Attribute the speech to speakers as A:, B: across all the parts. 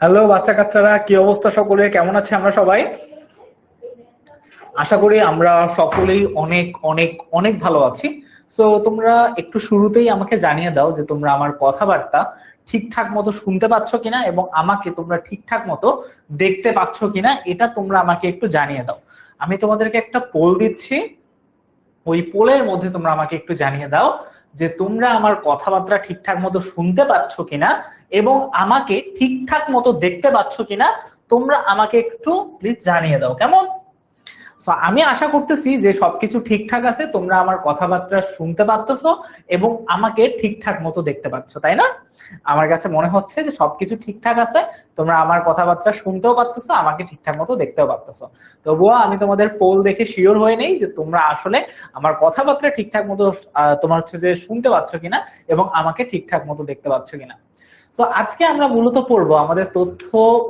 A: Hello বাচ্চা কাচ্চারা, কি অবস্থা সকলের? কেমন আছে আমরা সবাই? আশা করি আমরা সকলেই অনেক অনেক অনেক ভালো আছি। সো তোমরা একটু শুরুতেই আমাকে জানিয়ে দাও যে তোমরা আমার কথাবার্তা ঠিকঠাক মতো শুনতে পাচ্ছ কিনা এবং আমাকে তোমরা ঠিকঠাক মতো দেখতে পাচ্ছ কিনা, এটা তোমরা আমাকে একটু জানিয়ে দাও। আমি তোমাদেরকে একটা পোল দিচ্ছি, ওই পোলের মধ্যে তোমরা আমাকে একটু জানিয়ে দাও যে তোমরা আমার কথাবার্তা ঠিকঠাক মতো শুনতে পাচ্ছ কিনা এবং আমাকে ঠিকঠাক মতো দেখতে পাচ্ছ কিনা। তোমরা আমাকে একটু প্লিজ জানিয়ে দাও, কেমন? সো আমি আশা করতেছি যে সবকিছু ঠিকঠাক আছে, তোমরা আমার কথাবার্তা শুনতে পাচ্ছো এবং আমাকে ঠিকঠাক মতো দেখতে পাচ্ছ, তাই না? আমার কাছে মনে হচ্ছে যে সবকিছু ঠিকঠাক আছে, তোমরা আমার কথাবার্তা শুনতেও পারতেছো, আমাকে ঠিকঠাক মতো দেখতেও পারতেছো। তবুও আমি তোমাদের পোল দেখে শিওর হয়ে নেই যে তোমরা আসলে আমার কথাবার্তা ঠিকঠাক মতো তোমার হচ্ছে যে শুনতে পাচ্ছ কিনা এবং আমাকে ঠিকঠাক মতো দেখতে পাচ্ছ কিনা। সো আজকে আমরা মূলত পড়বো আমাদের তথ্য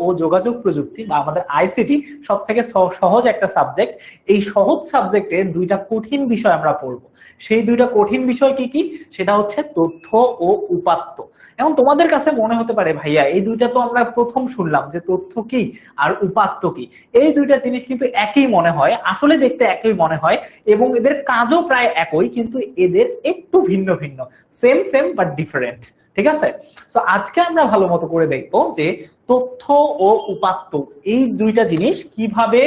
A: ও যোগাযোগ প্রযুক্তি বা আমাদের আইসিটি, সব থেকে সহজ একটা সাবজেক্ট। এই সহজ সাবজেক্টে দুইটা কঠিন বিষয় আমরা পড়বো। সেই দুইটা কঠিন বিষয় কি কি? সেটা হচ্ছে তথ্য ও উপাত্ত। এখন তোমাদের কাছে মনে হতে পারে, ভাইয়া এই দুইটা তো আমরা প্রথম শুনলাম, যে তথ্য কি আর উপাত্ত কি। এই দুইটা জিনিস কিন্তু একই মনে হয়, আসলে দেখতে একই মনে হয় এবং এদের কাজও প্রায় একই, কিন্তু এদের একটু ভিন্ন ভিন্ন। Same same but different. ঠিক আছে? তো আজকে আমরা ভালো মতো করে দেখবো যে তথ্য ও উপাত্ত, এই দুইটা জিনিস কিভাবে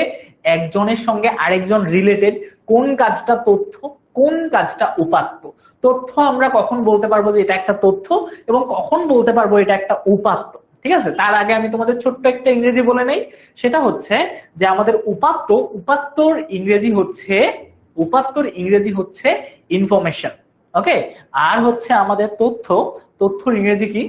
A: একজনের সঙ্গে আরেকজন রিলেটেড। কোন কাজটা তথ্য, কোন কাজটা উপাত্ত। তথ্য আমরা কখন বলতে পারবো যে এটা একটা তথ্য এবং কখন বলতে পারবো এটা একটা উপাত্ত। ঠিক আছে, তার আগে আমি তোমাদের ছোট্ট একটা ইংরেজি বলে নেই। সেটা হচ্ছে যে আমাদের উপাত্ত, উপাত্তর ইংরেজি হচ্ছে ইনফরমেশন। ওকে। আর হচ্ছে আমাদের তথ্য, তথ্যর ইংরেজি কি?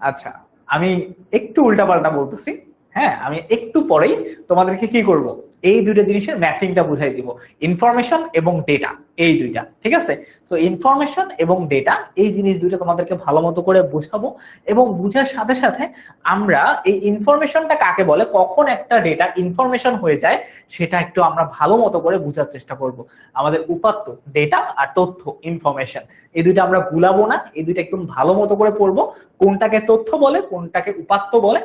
A: আচ্ছা, আমি একটু উল্টাপাল্টা বলতেছি। হ্যাঁ, আমি একটু পরেই তোমাদেরকে কি করব, এই দুইটা জিনিসের ম্যাচিংটা বুঝাই দিব। ইনফরমেশন এবং ডেটা, এই দুইটা। ঠিক আছে? সো ইনফরমেশন এবং ডেটা, এই জিনিস দুইটা তোমাদেরকে ভালো মতো করে বুঝাবো এবং বুঝার সাথে সাথে আমরা এই ইনফরমেশনটা কাকে বলে, কখন একটা ডেটা ইনফরমেশন হয়ে যায়, সেটা একটু আমরা ভালো মতো করে বুঝার চেষ্টা করব। আমাদের উপাত্ত ডেটা আর তথ্য ইনফরমেশন, এই দুইটা আমরা ভুলাবো না, এই দুইটা একদম ভালো মতো করে পড়বো। কোনটাকে তথ্য বলে, কোনটাকে উপাত্ত বলে,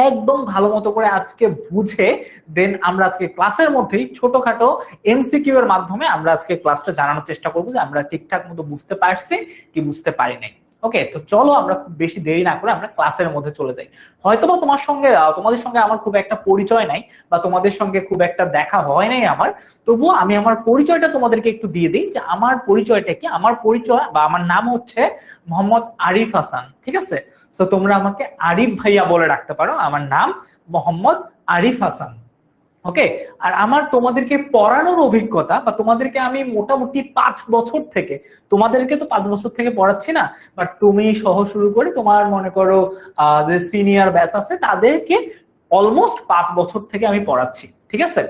A: একদম ভালো মতো করে আজকে বুঝে দেন আমরা আজকে ক্লাসের মধ্যেই ছোটখাটো এমসিকিউ এর মাধ্যমে আমরা আজকে ক্লাসটা জানানোর চেষ্টা করবো যে আমরা ঠিকঠাক মতো বুঝতে পারছি কি বুঝতে পারি নাই। ওকে, তো চলো আমরা খুব বেশি দেরি না করে আমরা ক্লাসের মধ্যে চলে যাই। হয়তোবা তোমাদের সঙ্গে আমার খুব একটা পরিচয় নাই বা তোমাদের সঙ্গে খুব একটা দেখা হয় নাই আমার, তবুও আমি আমার পরিচয়টা তোমাদেরকে একটু দিয়ে দিই যে আমার পরিচয়টা কি। আমার পরিচয় বা আমার নাম হচ্ছে মোহাম্মদ আরিফ হাসান। ঠিক আছে? তো তোমরা আমাকে আরিফ ভাইয়া বলে রাখতে পারো, আমার নাম মোহাম্মদ আরিফ হাসান। ওকে। আর আমার তোমাদেরকে পড়ানোর অভিজ্ঞতা বা তোমাদেরকে আমি মোটামুটি 5 বছর থেকে, তোমাদেরকে তো 5 বছর থেকে পড়াচ্ছি না, বাট তুমি সহ শুরু করে তোমার মনে করো যে সিনিয়র ব্যাচ আছে তাদেরকে অলমোস্ট 5 বছর থেকে আমি পড়াচ্ছি। ঠিক আছে?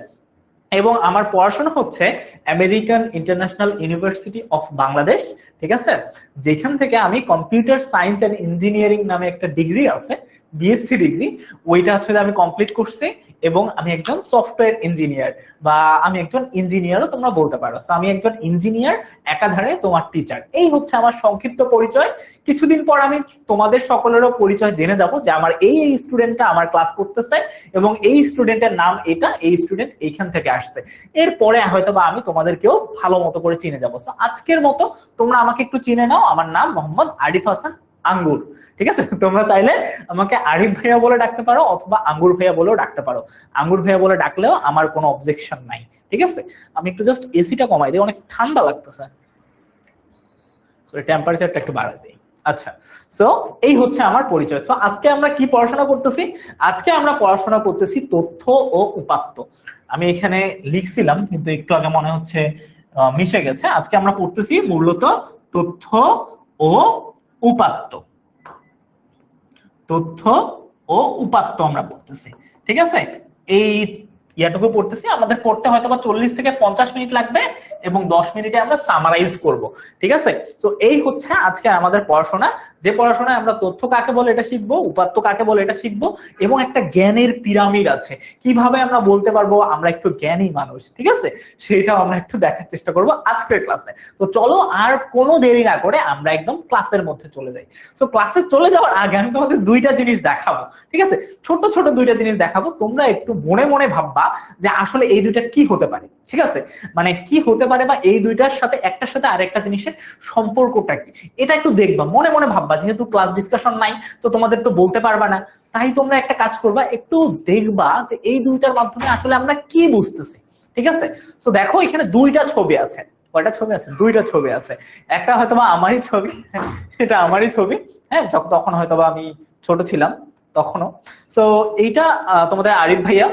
A: এবং আমার পড়াশোনা হচ্ছে American international university of Bangladesh. ঠিক আছে? যেখান থেকে আমি কম্পিউটার সায়েন্স এন্ড ইঞ্জিনিয়ারিং নামে একটা ডিগ্রি আছে, বিএসসি ডিগ্রি, ওইটা হচ্ছে আমি কমপ্লিট করছি এবং আমি একজন সফটওয়্যার ইঞ্জিনিয়ার বা আমি একজন ইঞ্জিনিয়ারও তোমরা বলতে পারো। আমি একজন ইঞ্জিনিয়ার, একাধারে তোমার টিচার। এই হচ্ছে আমার সংক্ষিপ্ত পরিচয়। কিছুদিন পর আমি তোমাদের সকলেরও পরিচয় জেনে যাব যে আমার এই স্টুডেন্টটা আমার ক্লাস করতেছে এবং এই স্টুডেন্টের নাম এটা, এই স্টুডেন্ট এইখান থেকে আসছে। এরপরে হয়তো বা আমি তোমাদেরকেও ভালো মতো করে চিনে যাবো। আজকের মতো তোমরা আমাকে একটু চিনে নাও, আমার নাম মোহাম্মদ আরিফ হাসান আঙ্গুর। ঠিক আছে? তোমরা চাইলে আমাকে আরিফ ভাইয়া বলে ডাকতে পারো অথবা আঙ্গুর ভাইয়া বলেও ডাকতে পারো। আঙ্গুর ভাইয়া বলে ডাকলেও আমার কোনো অবজেকশন নাই। ঠিক আছে? আমি একটু জাস্ট এসিটা কমাই দিই, অনেক ঠান্ডা লাগতেছে। টেম্পারেচারটা একটু বাড়াই দিই। আচ্ছা, সো এই হচ্ছে আমার পরিচয়। তো আজকে আমরা কি পড়াশোনা করতেছি? আজকে আমরা পড়াশোনা করতেছি তথ্য ও উপাত্ত। আমি এখানে লিখছিলাম কিন্তু একটু আগে মনে হচ্ছে মিশে গেছে। আজকে আমরা পড়তেছি মূলত তথ্য ও উপাত্ত। তথ্য ও উপাত্ত আমরা পড়তেছি। ঠিক আছে? এই ইয়াটুকু পড়তেছি, আমাদের পড়তে হয়তো বা 40 থেকে 50 মিনিট লাগবে এবং 10 মিনিটে আমরা সামারাইজ করব, ঠিক আছে? তো এই হচ্ছে আজকে আমাদের পড়াশোনা, যে পড়াশোনায় আমরা তথ্য কাকে বলে এটা শিখবো, উপাত্ত কাকে বলে এটা শিখবো, এবং একটা জ্ঞানের পিরামিড আছে, কিভাবে আমরা বলতে পারবো আমরা একটু জ্ঞানী মানুষ, ঠিক আছে? সেটাও আমরা একটু দেখার চেষ্টা করব আজকের ক্লাসে। তো চলো আর কোনো দেরি না করে আমরা একদম ক্লাসের মধ্যে চলে যাই। তো ক্লাসে চলে যাওয়ার আগে আমি তোমাদের দুইটা জিনিস দেখাবো, ঠিক আছে? ছোট ছোট দুইটা জিনিস দেখাবো, তোমরা একটু মনে মনে ভাববা যে আসলে এই দুইটা কি হতে পারে, ঠিক আছে? মানে কি হতে পারে, বা এই দুইটার সাথে একটার সাথে আরেকটা জিনিসের সম্পর্কটা কি, এটা একটু দেখবা, মনে মনে ভাববা। যেহেতু ক্লাস ডিসকাশন নাই, তো তোমাদের তো বলতে পারবা না, তাই তোমরা একটা কাজ করবা, একটু দেখবা যে এই দুইটার মাধ্যমে আসলে আমরা কি বুঝতেছি, ঠিক আছে? তো দেখো এখানে দুইটা ছবি আছে। কয়টা ছবি আছে? দুইটা ছবি আছে। একটা হয়তোবা আমারই ছবি, এটা আমারই ছবি, হ্যাঁ, তখন হয়তোবা আমি ছোট ছিলাম তখনও। তো এইটা তোমাদের আরিফ ভাইয়া,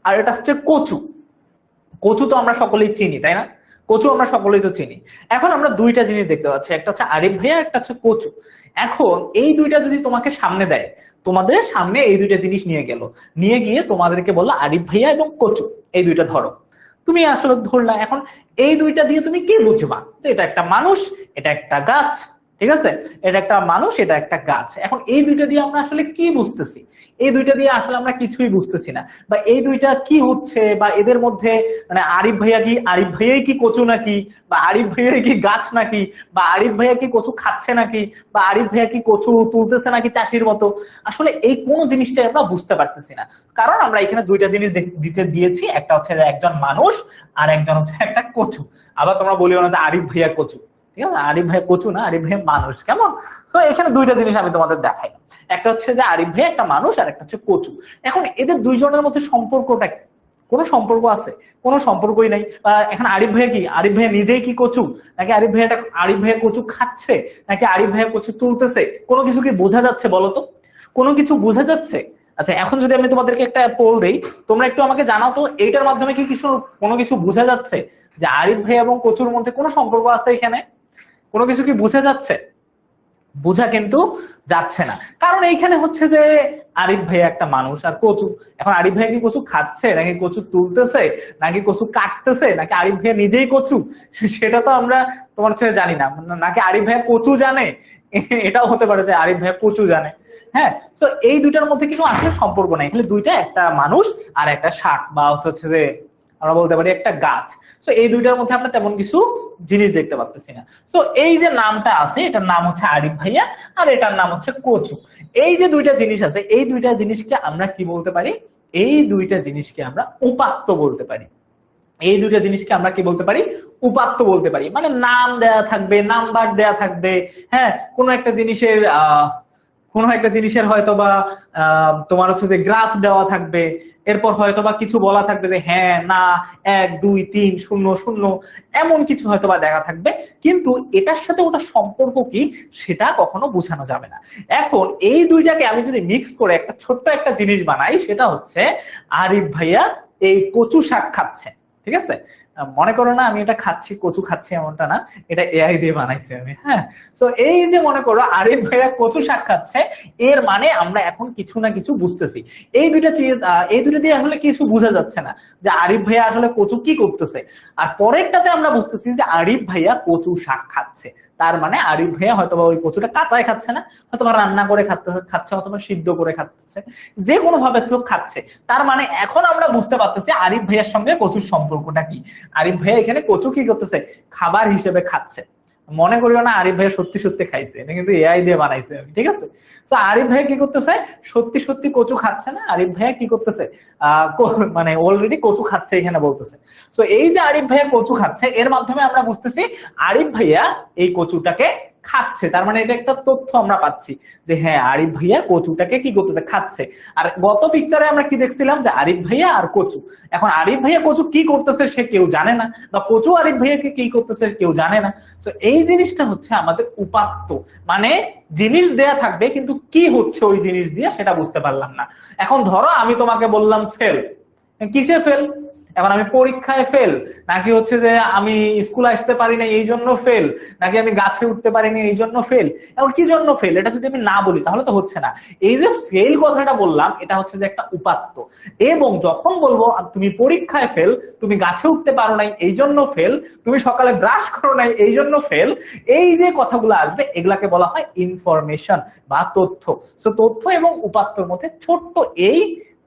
A: আর এটা হচ্ছে কচু। কচু তো আমরা সকলেই চিনি, তাই না? কচু আমরা সকলেই তো চিনি। এখন আমরা দুইটা জিনিস দেখতে পাচ্ছি, একটা হচ্ছে আরিফ ভাইয়া, একটা হচ্ছে কচু। এখন এই দুইটা যদি তোমাকে সামনে দেয়, তোমাদের সামনে এই দুইটা জিনিস নিয়ে গেল, নিয়ে গিয়ে তোমাদেরকে বললো আরিফ ভাইয়া এবং কচু এই দুইটা ধরো, তুমি আসলে ধরলা। এখন এই দুইটা দিয়ে তুমি কি বুঝবা? যে এটা একটা মানুষ, এটা একটা গাছ, ঠিক আছে? এটা একটা মানুষ, এটা একটা গাছ। এখন এই দুইটা দিয়ে আমরা আসলে কি বুঝতেছি? এই দুইটা দিয়ে আসলে আমরা কিছুই বুঝতেছি না, বা এই দুইটা কি হচ্ছে, বা এদের মধ্যে মানে আরিফ ভাইয়াই কি কচু নাকি, বা আরিফ ভাইয়াই কি গাছ নাকি, বা আরিফ ভাইয়া কি কচু খাচ্ছে নাকি, বা আরিফ ভাইয়া কি কচু তুলতেছে নাকি চাষির মতো, আসলে এই কোন জিনিসটাই আমরা বুঝতে পারতেছি না। কারণ আমরা এখানে দুইটা জিনিস দিতে দিয়েছি, একটা হচ্ছে একজন মানুষ, আর একজন হচ্ছে একটা কচু। আবার তোমরা বলিও না যে আরিফ ভাইয়া কচু, ঠিক আছে? আরিফ ভাইয়া কচু না, আরিফ ভাইয়া মানুষ, কেমন? তো এখানে দুইটা জিনিস আমি তোমাদের দেখাই, একটা হচ্ছে যে আরিফ ভাইয়া একটা মানুষ, আর একটা হচ্ছে কচু। এখন এদের দুইজনের মধ্যে সম্পর্কটা কি? কোনো সম্পর্ক আছে? কোনো সম্পর্কই নাই। এখন আরিফ ভাইয়া কি, আরিফ ভাইয়া নিজেই কি কচু, নাকি আরিফ ভাইয়া কচু খাচ্ছে, নাকি আরিফ ভাইয়া কচু তুলতেছে? কোনো কিছু কি বোঝা যাচ্ছে বলো তো? কোনো কিছু বোঝা যাচ্ছে? আচ্ছা, এখন যদি আমি তোমাদেরকে একটা পোল দেই, তোমরা একটু আমাকে জানাও তো, এইটার মাধ্যমে কি কোনো কিছু বোঝা যাচ্ছে যে আরিফ ভাই এবং কচুর মধ্যে কোনো সম্পর্ক আছে? এখানে কোনো কিছু কি বোঝা যাচ্ছে? বোঝা কিন্তু যাচ্ছে না, কারণ এইখানে হচ্ছে যে আরিফ ভাইয়া একটা মানুষ আর কচু। এখন আরিফ ভাইয়া কি কচু খাচ্ছে, নাকি কচু তুলতেছে, নাকি কচু কাটতেছে, নাকি আরিফ ভাইয়া নিজেই কচু, সেটা তো আমরা তোমার ছেলে জানি না। নাকি আরিফ ভাইয়া কচু জানে, এটাও হতে পারে যে আরিফ ভাইয়া কচু জানে। হ্যাঁ, তো এই দুইটার মধ্যে কিন্তু আসলে সম্পর্ক নাই, এখানে দুইটা, একটা মানুষ আর একটা শাক, বা হচ্ছে যে আমরা বলতে পারি একটা গাছ। তো এই দুইটার মধ্যে আমরা তেমন কিছু জিনিস দেখতে পাচ্ছি না। তো এই যে নামটা আছে, এটার নাম হচ্ছে আরিফ ভাইয়া, আর এটার নাম হচ্ছে কচু। এই যে দুইটা জিনিস আছে, এই দুইটা জিনিসকে আমরা কি বলতে পারি? এই দুইটা জিনিসকে আমরা উপাত্ত বলতে পারি। এই দুইটা জিনিসকে আমরা কি বলতে পারি? উপাত্ত বলতে পারি। মানে নাম দেয়া থাকবে, নাম্বার দেয়া থাকবে, হ্যাঁ, কোনো একটা জিনিসের হয়তো বা তোমার হচ্ছে যে গ্রাফ দেওয়া থাকবে, এরপর হয়তো বা কিছু বলা থাকবে যে হ্যাঁ না 1 2 3 0 0, এমন কিছু হয়তো বা দেখা থাকবে, কিন্তু এটার সাথে ওটা সম্পর্ক কি সেটা কখনো বোঝানো যাবে না। এখন এই দুইটাকে আমি যদি মিক্স করে একটা ছোট্ট একটা জিনিস বানাই, সেটা হচ্ছে আরিফ ভাইয়া এই কচু শাক খাচ্ছে, ঠিক আছে? মনে করো না আমি এটা খাচ্ছি, কচু খাচ্ছি, এমনটা না, এটা এআই দিয়ে বানাইছি আমি, হ্যাঁ। তো এই যে মনে করো আরিফ ভাইয়া কচু শাক খাচ্ছে, এর মানে আমরা এখন কিছু না কিছু বুঝতেছি। এই দুটো দিয়ে আসলে কিছু বোঝা যাচ্ছে না যে আরিফ ভাইয়া আসলে কচু কি করতেছে। আর পরেরটাতে আমরা বুঝতেছি যে আরিফ ভাইয়া কচু শাক খাচ্ছে, তার মানে আরিফ ভাইয়া হয়তোবা ওই কচুটা কাঁচায় খাচ্ছে না, হয়তোবা রান্না করে খাচ্ছে, অথবা সিদ্ধ করে খাচ্ছে, যে কোনো ভাবে তো খাচ্ছে। তার মানে এখন আমরা বুঝতে পারতেছি আরিফ ভাইয়ার সঙ্গে কচুর সম্পর্কটা কি। আরিফ ভাইয়া এখানে কচু কি করতেছে? খাবার হিসেবে খাচ্ছে। মনে করিও না আরিফ ভাইয়া সত্যি সত্যি খাইছে, এটা কিন্তু এআই দিয়ে বানাইছে আমি, ঠিক আছে? তো আরিফ ভাইয়া কি করতেছে? সত্যি সত্যি কচু খাচ্ছে না, আরিফ ভাইয়া কি করতেছে? মানে অলরেডি কচু খাচ্ছে এখানে বলতেছে। তো এই যে আরিফ ভাইয়া কচু খাচ্ছে, এর মাধ্যমে আমরা বুঝতেছি আরিফ ভাইয়া এই কচুটাকে খাচ্ছে। তার মানে এটা একটা তথ্য আমরা পাচ্ছি যে হ্যাঁ আরিফ ভাইয়া কচুটাকে কি করতেছে? খাচ্ছে। আর গত পিকচারে আমরা কি দেখছিলাম? যে আরিফ ভাইয়া আর কচু। এখন আরিফ ভাইয়া কচু কি করতেছে সে কেউ জানে না, বা কচু আরিফ ভাইয়াকে কি করতেছে কেউ জানে না। তো এই জিনিসটা হচ্ছে আমাদের উপাত্ত, মানে জিনিস দেয়া থাকবে কিন্তু কি হচ্ছে ওই জিনিস দিয়ে সেটা বুঝতে পারলাম না। এখন ধরো আমি তোমাকে বললাম ফেল, কিসে ফেল? এখন আমি পরীক্ষায় ফেল, নাকি হচ্ছে যে আমি স্কুলে আসতে পারি না এই জন্য ফেল, নাকি আমি গাছে উঠতে পারিনি এই জন্য ফেল, এখন কি জন্য ফেল এটা যদি আমি না বলি তাহলে তো হচ্ছে না। এই যে ফেল কথাটা বললাম এটা হচ্ছে যে একটা উপাত্ত, এবং যখন বলবো তুমি পরীক্ষায় ফেল, তুমি গাছে উঠতে পারো নাই এই জন্য ফেল, তুমি সকালে ব্রাশ করো নাই এই জন্য ফেল, এই যে কথাগুলো আসবে এগুলাকে বলা হয় ইনফরমেশন বা তথ্য। সো তথ্য এবং উপাত্তর মধ্যে ছোট্ট এই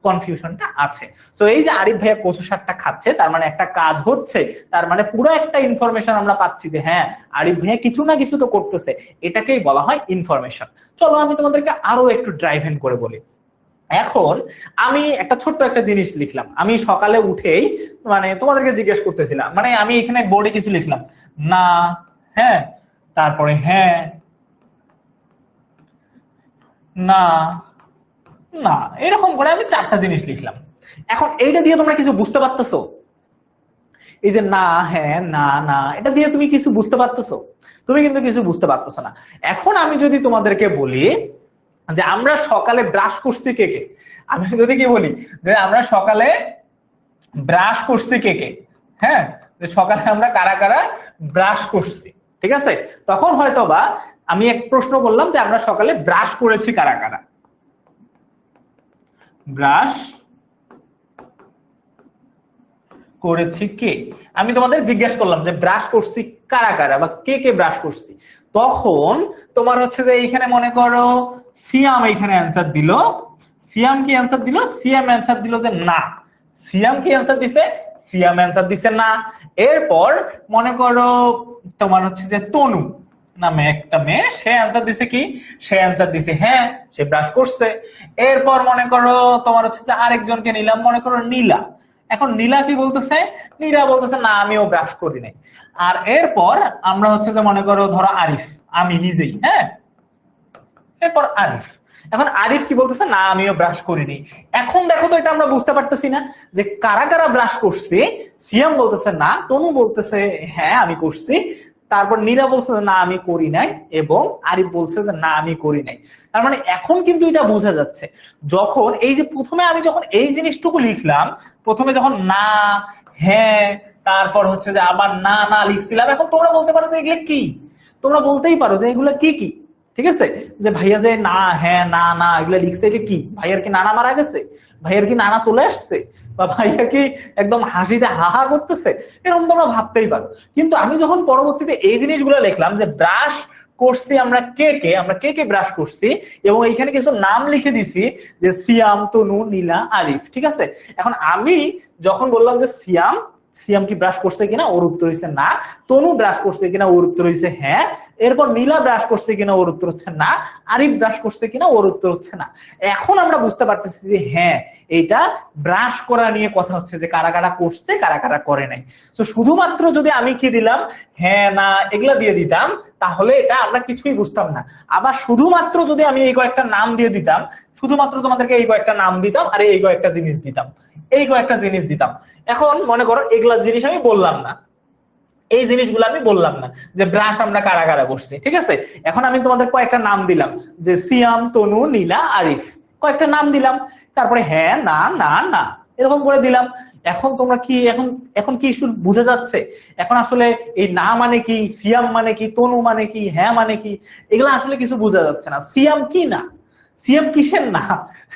A: কনফিউশনটা আছে। সো এই যে আরিফ ভাইয়া কচু শাকটা খাচ্ছে, তার মানে একটা কাজ হচ্ছে, তার মানে পুরো একটা ইনফরমেশন আমরা পাচ্ছি যে হ্যাঁ আরিফ ভাইয়া কিছু না কিছু তো করতেছে, এটাকেই বলা হয় ইনফরমেশন। চলো আমি তোমাদেরকে আরো একটু ড্রাইভ ইন করে বলি। এখন আমি একটা ছোট্ট একটা জিনিস লিখলাম, আমি সকালে উঠেই মানে তোমাদেরকে জিজ্ঞেস করতেছিলাম, মানে আমি এখানে বোর্ডে কিছু লিখলাম না, হ্যাঁ, তারপরে হ্যাঁ, না, না, এরকম করে আমি চারটা জিনিস লিখলাম। এখন এইটা দিয়ে তোমরা কিছু বুঝতে পারতেছো? এই যে না, হ্যাঁ, না, না, এটা দিয়ে তুমি কিছু বুঝতে পারতেছো? তুমি কিন্তু কিছু বুঝতে পারতেছো না। এখন আমি যদি তোমাদেরকে বলি যে আমরা সকালে ব্রাশ করছি কে কে, আমি যদি কি বলি যে আমরা সকালে ব্রাশ করছি কে কে, হ্যাঁ, যে সকালে আমরা কারা কারা ব্রাশ করছি, ঠিক আছে, তখন হয়তো বা আমি এক প্রশ্ন বললাম যে আমরা সকালে ব্রাশ করেছি কারা কারা, ব্রাশ করেছি কে, আমি তোমাদের জিজ্ঞেস করলাম যে ব্রাশ করছি কারা কারা বা কে কে ব্রাশ করছি, তখন তোমার হচ্ছে যে এইখানে মনে করো সিয়াম এইখানে অ্যান্সার দিল, সিয়াম কি অ্যান্সার দিল, সিয়াম অ্যান্সার দিল যে না, সিয়াম কি অ্যান্সার দিছে, সিয়াম অ্যান্সার দিছে না। এরপর মনে করো তোমার হচ্ছে যে তনু নামে একটা মেয়ে, সে অ্যান্সার দিছে কি, সে অ্যান্সার দিছে হ্যাঁ সে ব্রাশ করছে। এরপর মনে করো তোমার হচ্ছে যে আরেকজনকে নিলাম, মনে করো নীলা, এখন নীলা কি বলতেছে, নীলা বলতেছে না আমিও ব্রাশ করি নাই। আর এরপর আমরা হচ্ছে যে মনে করো ধরো আরিফ, আমি নিজেই, হ্যাঁ, এরপর আরিফ, এখন আরিফ কি বলতেছে না আমিও ব্রাশ করিনি। এখন দেখো তো এটা আমরা বুঝতে পারতেছি না যে কারা কারা ব্রাশ করছে, সিয়াম বলতেছে না, তনু বলতেছে হ্যাঁ আমি করছি, তারপর নীলা বলছে না আমি করি নাই, এবং আরিফ বলছে যে না আমি করি নাই। তার মানে এখন কিন্তু এটা বোঝা যাচ্ছে, যখন এই যে প্রথমে আমি যখন এই জিনিসটুকু লিখলাম, প্রথমে যখন না, হ্যাঁ, তারপর হচ্ছে যে আবার না না লিখছিলাম, এখন তোমরা বলতে পারো যে এগুলো কি, তোমরা বলতেই পারো যে এগুলো কি কি, ঠিক আছে, যে ভাইয়া যে না, হ্যাঁ, না, না এগুলো লিখছে, এটা কি, ভাইয়ার কি নানা মারা গেছে, ভাইয়ার কি নানা চলে আসছে, বা ভাইয়া কি একদম হাসিতে হাহা করতেছে, এরকম তোমরা ভাবতেই পারো। কিন্তু আমি যখন পরবর্তীতে এই জিনিসগুলো লিখলাম যে ব্রাশ করছি আমরা কে কে, আমরা কে কে ব্রাশ করছি, এবং এইখানে কিছু নাম লিখে দিছি যে সিয়াম, তনু, নীলা, আরিফ, ঠিক আছে। এখন আমি যখন বললাম যে সিয়াম, সিয়াম কি ব্রাশ করছে কিনা, ওর উত্তর হচ্ছে না, তনু ব্রাশ করছে কিনা, ওর উত্তর হচ্ছে হ্যাঁ, এরপর নীলা ব্রাশ করছে কিনা, ওর উত্তর হচ্ছে না, আরিফ ব্রাশ করছে কিনা, ওর উত্তর হচ্ছে না। এখন আমরা বুঝতে পারতেছি যে হ্যাঁ এটা ব্রাশ করা নিয়ে কথা হচ্ছে, যে কারা কারা করছে কারা কারা করে নাই। তো শুধুমাত্র যদি আমি কি দিলাম হ্যাঁ না এগুলা দিয়ে দিতাম, তাহলে এটা আমরা কিছুই বুঝতাম না। আবার শুধুমাত্র যদি আমি এই কয়েকটা নাম দিয়ে দিতাম, শুধুমাত্র তোমাদেরকে এই কয়েকটা নাম দিতাম আর এই কয়েকটা জিনিস দিতাম, এই কয়েকটা জিনিস দিতাম, এখন মনে করো এগুলা জিনিস আমি বললাম না, এই জিনিসগুলো আমি বললাম না যে ব্রাশ আমরা কারা কারা করছি, ঠিক আছে। এখন আমি তোমাদের কয়েকটা নাম দিলাম যে সিয়াম, তনু, নীলা, আরিফ, কয়েকটা নাম দিলাম, তারপরে হ্যাঁ, না, না, না, এরকম করে দিলাম। এখন তোমরা কি এখন এখন কি শুধু বুঝে যাচ্ছে এখন আসলে এই না মানে কি, সিয়াম মানে কি, তনু মানে কি, হ্যাঁ মানে কি, এগুলো আসলে কিছু বোঝা যাচ্ছে না। সিয়াম কি না, সিয়াম কিসের না,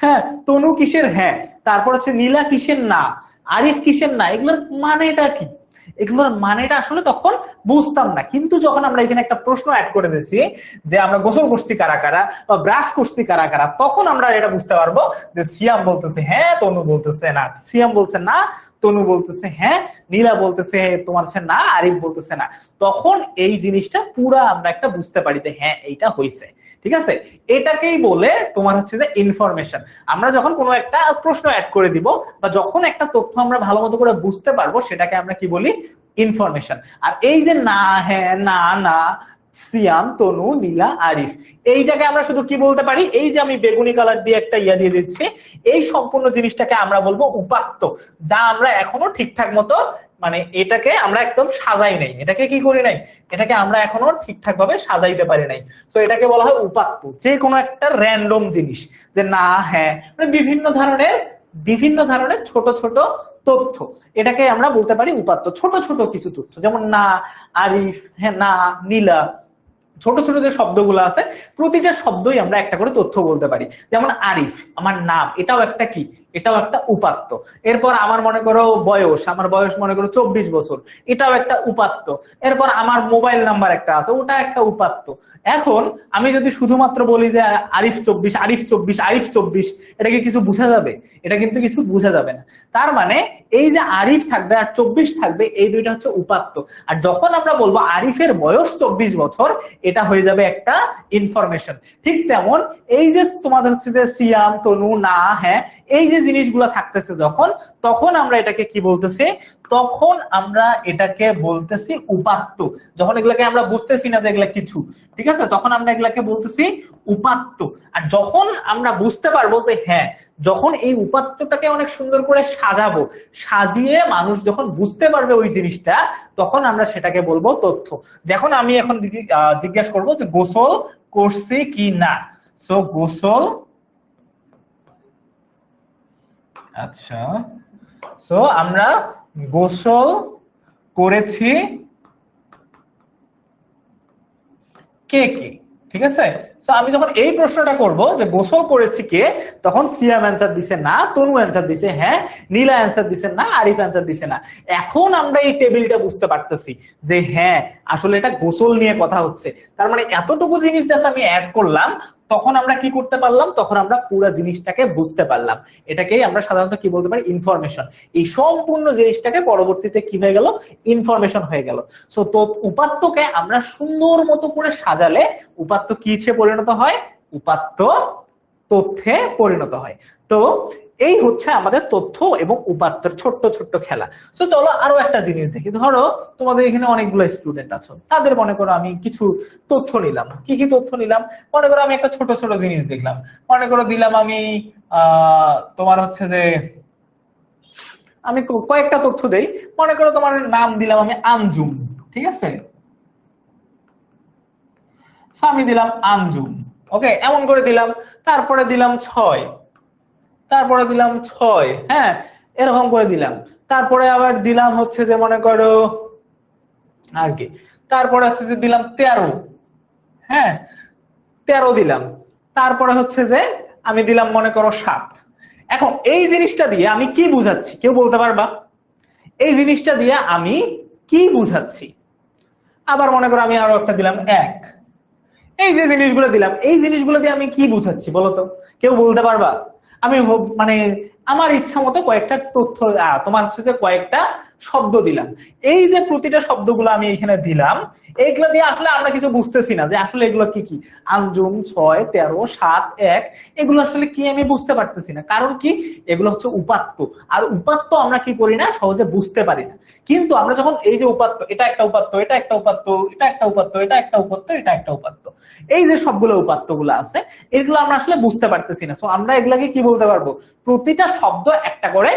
A: হ্যাঁ, তনু কিসের হ্যাঁ, তারপর হচ্ছে নীলা কিসের না, আরিফ কিসের না, এগুলোর মানেটা কি, এগুলোর মানেটা আসলে তখন বুঝতাম না। কিন্তু যখন আমরা এখানে একটা প্রশ্ন অ্যাড করে দিয়েছি যে আমরা গোসল করছি কারা কারা বা ব্রাশ করছি কারা কারা, তখন আমরা এটা বুঝতে পারবো যে সিয়াম বলতেছে হ্যাঁ, তনু বলতেছে না, সিয়াম বলছে না, তনু বলতেছে হ্যাঁ, নীলা বলতেছে তোমার হচ্ছে না, আরিফ বলতেছে না। তখন এই জিনিসটা পুরা আমরা একটা বুঝতে পারি যে হ্যাঁ এইটা হয়েছে, ঠিক আছে। এটাকেই বলে তোমার হচ্ছে যে ইনফরমেশন। আমরা যখন কোনো একটা প্রশ্ন অ্যাড করে দিব বা যখন একটা তথ্য আমরা ভালো মতো করে বুঝতে পারবো, সেটাকে আমরা কি বলি, ইনফরমেশন। আর এই যে না, হ্যাঁ, না, না, সিয়াম, তনু, নীলা, আরিফ, এইটাকে আমরা শুধু কি বলতে পারি, এই যে আমি বেগুনি কালার দিয়ে একটা ইয়া দিয়ে দিচ্ছি, এই সম্পূর্ণ জিনিসটাকে আমরা বলবো উপাত্ত, যা আমরা এখনো ঠিকঠাক মতো মানে এটাকে আমরা একদম সাজাই নাই, এটাকে কি করি নাই, এটাকে আমরা এখনো ঠিকঠাক ভাবে সাজাইতে পারি নাই। তো এটাকে বলা হয় উপাত্ত, যে কোনো একটা র্যান্ডম জিনিস, যে না, হ্যাঁ, মানে বিভিন্ন ধরনের বিভিন্ন ধরনের ছোট ছোট তথ্য, এটাকে আমরা বলতে পারি উপাত্ত। ছোট ছোট কিছু তথ্য, যেমন না, আরিফ, হ্যাঁ, না, নীলা, ছোট ছোট যে শব্দগুলো আছে প্রতিটা শব্দই আমরা একটা করে তথ্য বলতে পারি। যেমন আরিফ আমার নাম, এটাও একটা কি, এটাও একটা উপাত্ত। এরপর আমার মনে করো বয়স, আমার বয়স মনে করো 24 বছর, এটাও একটা উপাত্ত। এরপর আমার মোবাইল নাম্বার একটা আছে, ওটা একটা উপাত্ত। এখন আমি যদি শুধুমাত্র বলি যে আরিফ 24, আরিফ 24, আরিফ 24, এটা কি কিছু বোঝা যাবে? এটা কিন্তু কিছু বোঝা যাবে না। তার মানে এই যে আরিফ থাকবে আর 24 থাকবে, এই দুইটা হচ্ছে উপাত্ত। আর যখন আমরা বলবো আরিফের বয়স 24 বছর, এটা হয়ে যাবে একটা ইনফরমেশন। ঠিক তেমন এই যে তোমাদের হচ্ছে যে সিয়াম, তনু, না, হ্যাঁ, এই যে জিনিসগুলো থাকতেছে যখন, তখন আমরা এটাকে কি বলতেছি? তখন আমরা এটাকে বলতেছি উপাত্ত। যখন এগুলাকে আমরা বুঝতেছি না যে এগুলা কিছু, ঠিক আছে, তখন আমরা এগুলাকে বলতেছি উপাত্ত। আর যখন আমরা বুঝতে পারবো যে হ্যাঁ, যখন এই উপাত্তটাকে অনেক সুন্দর করে সাজাবো, সাজিয়ে মানুষ যখন বুঝতে পারবে ওই জিনিসটা, তখন আমরা সেটাকে বলবো তথ্য। যখন আমি এখন জিজ্ঞাসা করবো যে গোসল করছি কি না, সো গোসল, আচ্ছা, সো আমরা গোসল করেছি কে কে, ঠিক আছে। সো আমি যখন এই প্রশ্নটা করব যে গোসল করেছি কে, তখন সিয়াম অ্যান্সার দিছে না, তনু অ্যান্সার দিছে হ্যাঁ, নীলা অ্যান্সার দিছে না, আরিফ অ্যান্সার দিছে না। এখন আমরা এই টেবিলটা বুঝতে পারতেছি যে হ্যাঁ, আসলে এটা গোসল নিয়ে কথা হচ্ছে। তার মানে এতটুকু জিনিস জাস্ট আমি অ্যাড করলাম, তখন আমরা কি করতে পারলাম? তখন আমরা পুরো জিনিসটাকে বুঝতে পারলাম। এটাকেই আমরা সাধারণত কি বলতে পারি? ইনফরমেশন। এই সম্পূর্ণ জিনিসটাকে পরবর্তীতে কি হয়ে গেল? ইনফরমেশন হয়ে গেল। সো তো উপাত্তকে আমরা সুন্দর মতো করে সাজালে উপাত্ত কিসে পরিণত হয়? উপাত্ত তথ্যে পরিণত হয়। তো এই হচ্ছে আমাদের তথ্য এবং উপাত্তের ছোট্ট ছোট্ট খেলা। সো চলো আরো একটা জিনিস দেখি। ধরো তোমাদের এখানে অনেকগুলো স্টুডেন্ট আছো, তাদের মনে করো আমি কিছু তথ্য নিলাম। কি কি তথ্য নিলাম? মনে করো আমি একটা ছোট ছোট জিনিস দেখলাম। মনে করো দিলাম আমি তোমার হচ্ছে যে আমি কয়েকটা তথ্য দেই। মনে করো তোমার নাম দিলাম আমি আঞ্জুম, ঠিক আছে, আমি দিলাম আঞ্জুম, ওকে, এমন করে দিলাম। তারপরে দিলাম 6, তারপরে দিলাম 6, হ্যাঁ, এরকম করে দিলাম। তারপরে আবার দিলাম হচ্ছে যে মনে করো আর কি, তারপরে হচ্ছে যে দিলাম 13, হ্যাঁ, 13 দিলাম। তারপরে হচ্ছে যে আমি দিলাম মনে করো 7। এখন এই জিনিসটা দিয়ে আমি কি বুঝাচ্ছি, কেউ বলতে পারবা? এই জিনিসটা দিয়ে আমি কি বুঝাচ্ছি? আবার মনে করো আমি আরো একটা দিলাম 1। এই যে জিনিসগুলো দিলাম, এই জিনিসগুলো দিয়ে আমি কি বুঝাচ্ছি বলতো? কেউ বলতে পারবা? আমি মানে আমার ইচ্ছা মতো কয়েকটা তথ্য, তোমার হচ্ছে যে কয়েকটা শব্দ দিলাম। এই যে প্রতিটা শব্দগুলো আমি এখানে দিলাম, এইগুলো দিয়ে আসলে আমরা কিছু বুঝতেছি না যে আসলে এগুলো কি কি। আঞ্জুম, 6, 13, 7, 1, এগুলো আসলে কি আমি বুঝতে পারতেছি না। কারণ কি? এগুলো হচ্ছে উপাত্ত। আর উপাত্ত আমরা কি করি না, সহজে বুঝতে পারি না। কিন্তু আমরা যখন এই যে উপাত্ত, এটা একটা উপাত্ত, এটা একটা উপাত্ত, এটা একটা উপাত্ত, এটা একটা উপাত্ত, এটা একটা উপাত্ত, এই যে সবগুলো উপাত্ত গুলো আছে, এগুলো আমরা আসলে বুঝতে পারতেছি না। সো আমরা এগুলাকে কি বলতে পারবো? প্রতিটা শব্দ একটা করে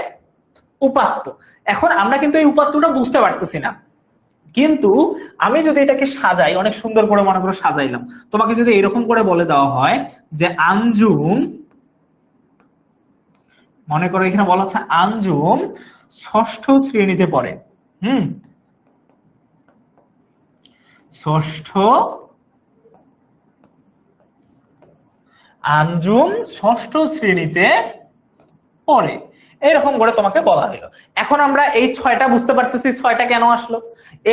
A: উপাত্ত। এখন আমরা কিন্তু এই উপাত্তটা বুঝতে পারতেছি না, কিন্তু আমি যদি এটাকে সাজাই, অনেক সুন্দর করে মনে করো সাজাইলাম, তোমাকে যদি এরকম করে বলে দেওয়া হয় যে আঞ্জুম, মনে করো এখানে বলা হচ্ছে আঞ্জুম 6ষ্ঠ শ্রেণীতে পড়ে, ষষ্ঠ, আঞ্জুম 6ষ্ঠ শ্রেণীতে পড়ে, এরকম করে তোমাকে বলা হইলো। এখন আমরা এই 6টা বুঝতে পারতেছি 6টা কেন আসলো।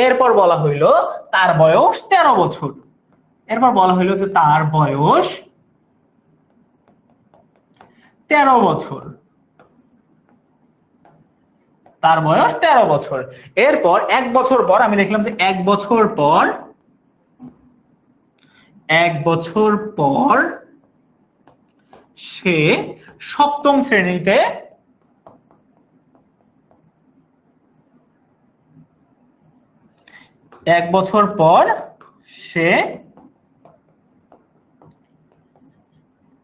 A: এরপর বলা হইলো তার বয়স 13 বছর। এরপর বলা হইলো যে তার বয়স 13 বছর, তার বয়স 13 বছর। এরপর 1 বছর পর আমি লিখলাম যে 1 বছর পর, 1 বছর পর সে 7ম শ্রেণীতে, 1 বছর পর সে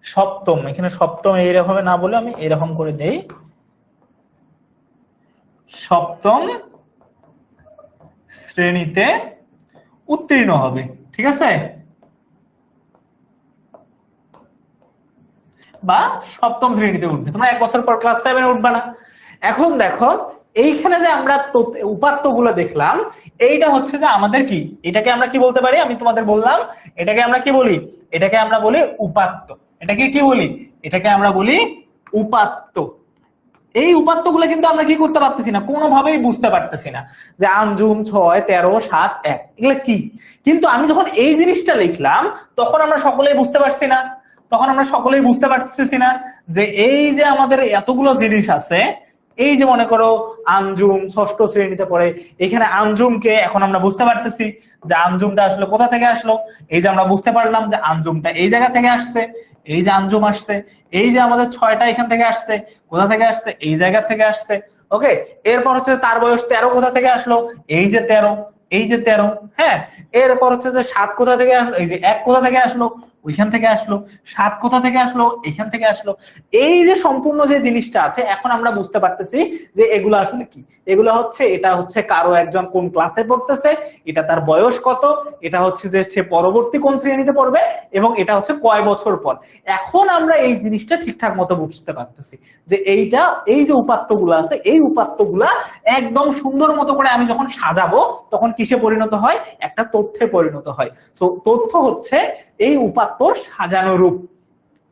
A: 7ম, এখানে 7ম এইরকম না বলে আমি এরকম করে দেই, 7ম শ্রেণীতে উত্তীর্ণ হবে, ঠিক আছে। বা সপ্তম শ্রেণীতে উঠবে, তোমরা 1 বছর পর ক্লাস 7 উঠবে না। এখন দেখো এইখানে যে আমরা উপাত্তগুলো দেখলাম, এইটা হচ্ছে যে আমাদের কি, এটাকে আমরা কি বলতে পারি, আমি তোমাদের বললাম এটাকে আমরা কি বলি, এটাকে আমরা বলি উপাত্ত। এটাকে কি বলি, এটাকে আমরা বলি উপাত্ত। এই উপাত্তগুলো কিন্তু আমরা কি করতে পারতেছি না, কোনোভাবেই বুঝতে পারতেছি না যে আঞ্জুম 6, 13, 7, 1 এগুলো কি। কিন্তু আমি যখন এই জিনিসটা লিখলাম তখন আমরা সকলেই বুঝতে পারছি না, তখন আমরা সকলেই বুঝতে পারতেছি না যে এই যে আমাদের এতগুলো জিনিস আছে, এই যে মনে করো আঞ্জুম 6ষ্ঠ শ্রেণীতে পড়ে, এখানে আঞ্জুমকে এখন আমরা বুঝতে পারতেছি যে আঞ্জুমটা আসলে কোথা থেকে আসলো। এই যে আমরা বুঝতে পারলাম যে আঞ্জুমটা এই জায়গা থেকে আসছে, এই যে আঞ্জুম আসছে, এই যে আমাদের 6টা এখান থেকে আসছে, কোথা থেকে আসছে, এই জায়গা থেকে আসছে। ওকে, এরপর হচ্ছে তার বয়স 13 কোথা থেকে আসলো, এই যে 13, এই যে 13। হ্যাঁ, এরপর হচ্ছে যে 7 কোথা থেকে আসলো, এই যে 1 কোথা থেকে আসলো, ওইখান থেকে আসলো। 7 কোথা থেকে আসলো, এখান থেকে আসলো। এই যে সম্পূর্ণ যে জিনিসটা আছে, এখন আমরা বুঝতে পারতেছি যে এগুলো আসলে কি। এগুলো হচ্ছে, এটা হচ্ছে কারো একজন কোন ক্লাসে পড়তেছে, এটা তার বয়স কত, এটা হচ্ছে যে সে পরবর্তী কোন শ্রেণীতে পড়বে, এবং এটা হচ্ছে কয় বছর পর। এখন আমরা এই জিনিসটা ঠিকঠাক মতো বুঝতে পারতেছি যে এইটা, এই যে উপাত্তগুলো আছে, এই উপাত্তগুলা একদম সুন্দর মতো করে আমি যখন সাজাবো তখন কিসে পরিণত হয়, একটা তথ্যে পরিণত হয়। সো তথ্য হচ্ছে এই উপাত্তর সাজানো রূপ।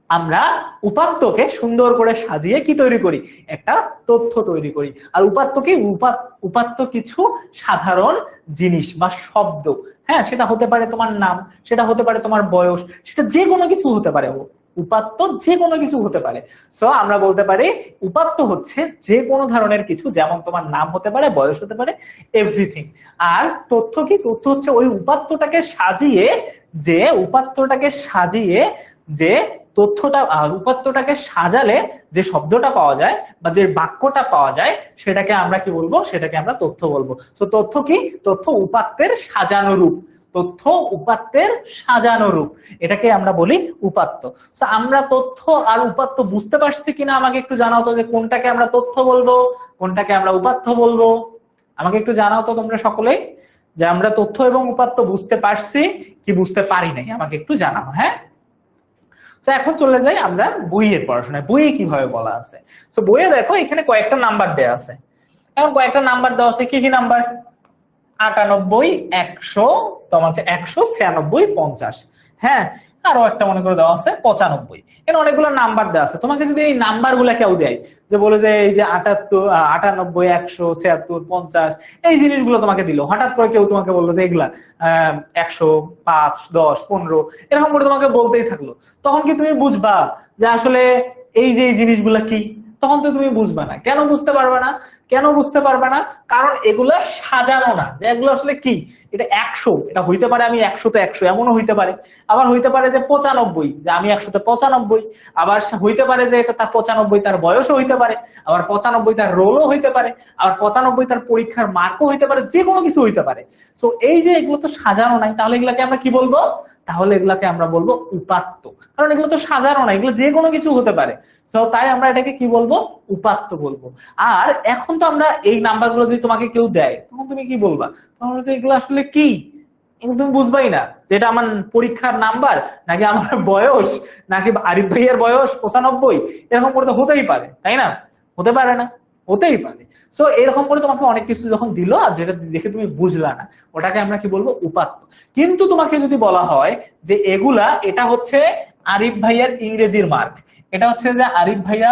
A: আমরা উপাত্তকে সুন্দর করে সাজিয়ে কি তৈরি করি, একটা তথ্য তৈরি করি। আর উপাত্ত কি, উপাত্ত কিছু সাধারণ জিনিস বা শব্দ। হ্যাঁ, সেটা হতে পারে তোমার নাম, সেটা হতে পারে তোমার বয়স, সেটা যে কোনো কিছু হতে পারে। উপাত্ত যে কোনো কিছু হতে পারে। সো আমরা বলতে পারি উপাত্ত হচ্ছে যে কোনো ধরনের কিছু, যেমন তোমার নাম হতে পারে, বয়স হতে পারে, এভরিথিং। আর তথ্য কি, তথ্য হচ্ছে ওই উপাত্তটাকে সাজিয়ে, যে উপাত্তটাকে সাজিয়ে যে তথ্যটা, উপাত্তটাকে সাজালে যে শব্দটা পাওয়া যায় বা যে বাক্যটা পাওয়া যায়, সেটাকে আমরা কি বলবো, সেটাকে আমরা তথ্য বলবো। তো তথ্য কি, তথ্য উপাত্তের সাজানো রূপ, তথ্য উপাত্তের সাজানো রূপ, এটাকে আমরা বলি উপাত্ত। তো আমরা তথ্য আর উপাত্ত বুঝতে পারছি কিনা আমাকে একটু জানাও তো, যে কোনটাকে আমরা তথ্য বলবো, কোনটাকে আমরা উপাত্ত বলবো। আমাকে একটু জানাও তো তোমরা সকলেই, যে আমরা তথ্য এবং উপাত্ত বুঝতে পারছি কি বুঝতে পারি নাই, আমাকে একটু জানাও। হ্যাঁ, তো এখন চলে যাই আমরা বইয়ের পড়াশোনায়। বইয়ে কিভাবে বলা আছে, তো বইয়ে দেখো এখানে কয়েকটা নাম্বার দেওয়া আছে। এখন কয়েকটা নাম্বার দেওয়া আছে, কি কি নাম্বার, 98, 100, তোমার হচ্ছে 196, 50। হ্যাঁ, আরো একটা মনে করে দেওয়া আছে 95। এখানে অনেকগুলো নাম্বার দেওয়া আছে। তোমাকে যদি এই নাম্বার গুলা কেউ দেয়, যে বলে যে এই যে 78, 98, 176, 50, এই জিনিসগুলো তোমাকে দিল, হঠাৎ করে কেউ তোমাকে বললো যে এগুলা 100, 5, 10, 15 এরকম করে তোমাকে বলতেই থাকলো, তখন কি তুমি বুঝবা যে আসলে এই যে এই জিনিসগুলা কি? তখন তো তুমি বুঝবা না। কেন বুঝতে পারবে না, কেন বুঝতে পারবে না? কারণ এগুলো সাজানো না, যে এগুলো আসলে কি, এটা 100, এটা হইতে পারে আমি 100তে 100 এমনও হইতে পারে, আবার হইতে পারে যে 95, যে আমি 100তে 95, আবার হইতে পারে যে এটা তার 95 তার বয়সও হইতে পারে, আবার 95 তার রোলও হইতে পারে, আবার 95 তার পরীক্ষার মার্কও হইতে পারে, যে কোনো কিছু হইতে পারে। সো এই যে এগুলো তো সাজানো নাই, তাহলে এগুলাকে আমরা কি বলবো, তাহলে এগুলাকে আমরা বলবো উপাত্ত। কারণ এগুলো তো সাজানো না, এগুলো যে কোনো কিছু হতে পারে। তো তাই আমরা এটাকে কি বলবো, উপাত্ত বলবো। আর এখন তো আমরা এই নাম্বারগুলো যদি তোমাকে কেউ দেয়, তখন তুমি কি বলবা, তখন এগুলো আসলে কি, এগুলো তুমি বুঝবাই না যে এটা আমার পরীক্ষার নাম্বার, নাকি আমার বয়স, নাকি আরিফ ভাইয়ের বয়স 95, এরকম করে তো হতেই পারে, তাই না? হতে পারে না, হতেই পারে। সো এরকম করে তোমাকে অনেক কিছু যখন দিল, আর যেটা দেখে তুমি বুঝলা না, ওটাকে আমরা কি বলবো, উপাত্ত। কিন্তু তোমাকে যদি বলা হয় যে এগুলা, এটা হচ্ছে আরিফ ভাইয়ার ইংরেজির মার্ক, এটা হচ্ছে যে আরিফ ভাইয়া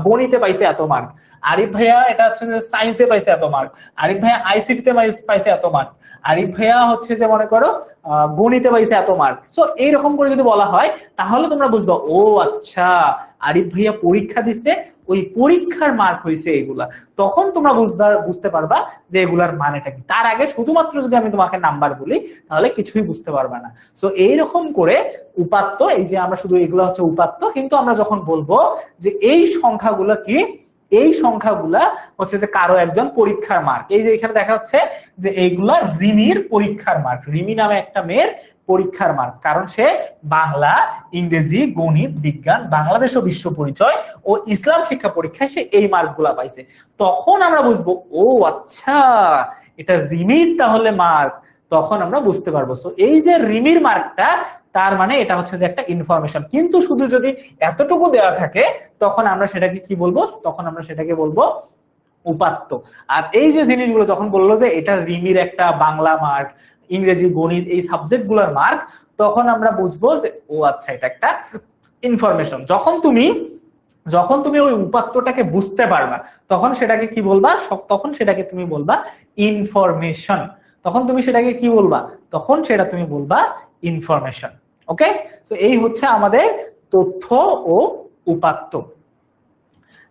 A: গণিতে পাইছে এত মার্ক, আরিফ ভাইয়া এটা হচ্ছে যে সায়েন্সে পাইছে এত মার্ক, আরিফ ভাইয়া আইসিটিতে পাইছে এত মার্ক, আরিফ ভাইয়া হচ্ছে যে মনে করো গণিতে পাইছে এত মার্ক। সো এইরকম করে যদি বলা হয়, তাহলে তোমরা বুঝবা ও আচ্ছা, আরিফ ভাইয়া পরীক্ষা দিছে, ওই পরীক্ষার মার্ক হয়েছে এগুলা। তখন তোমরা বুঝতে পারবা যে এগুলার মানেটা কি। তার আগে শুধুমাত্র যদি আমি তোমাকে নাম্বার বলি, তাহলে কিছুই বুঝতে পারবা না। সো এইরকম করে উপাত্ত, এই যে আমরা শুধু এগুলো হচ্ছে উপাত্ত, কিন্তু আমরা যখন বলবো যে এই সংখ্যাগুলো কি, এই সংখ্যাগুলা হচ্ছে যে কারো একজন পরীক্ষার মার্ক। এই যে এখানে দেখা যাচ্ছে যে এইগুলা রিমির পরীক্ষার মার্ক, রিমি নামে একটা মেয়ের পরীক্ষার মার্ক, কারণ সে বাংলা, ইংরেজি, গণিত, বিজ্ঞান, বাংলাদেশ ও বিশ্ব পরিচয় ও ইসলাম শিক্ষা পরীক্ষায় সে এই মার্কগুলা পাইছে। তখন আমরা বুঝবো ও আচ্ছা, এটা রিমির তাহলে মার্ক। তখন আমরা বুঝতে পারবো। সো এই যে রিমির মার্কটা, তার মানে এটা হচ্ছে যে একটা ইনফরমেশন। কিন্তু শুধু যদি এতটুকু দেওয়া থাকে তখন আমরা সেটাকে কি বলবো, তখন আমরা সেটাকে বলবো উপাত্ত। আর এই যে জিনিসগুলো যখন বললো যে এটা রিমির একটা বাংলা মার্ক, ইংরেজি, গণিত, এই সাবজেক্ট গুলোর মার্ক, তখন আমরা বুঝবো যে ও আচ্ছা এটা একটা ইনফরমেশন। যখন তুমি ওই উপাত্তটাকে বুঝতে পারবা তখন সেটাকে কি বলবা, তখন সেটাকে তুমি বলবা ইনফরমেশন। তখন তুমি সেটাকে কি বলবা, তখন সেটা তুমি বলবা ইনফরমেশন। ওকে, তো এই হচ্ছে আমাদের তথ্য ও উপাত্ত।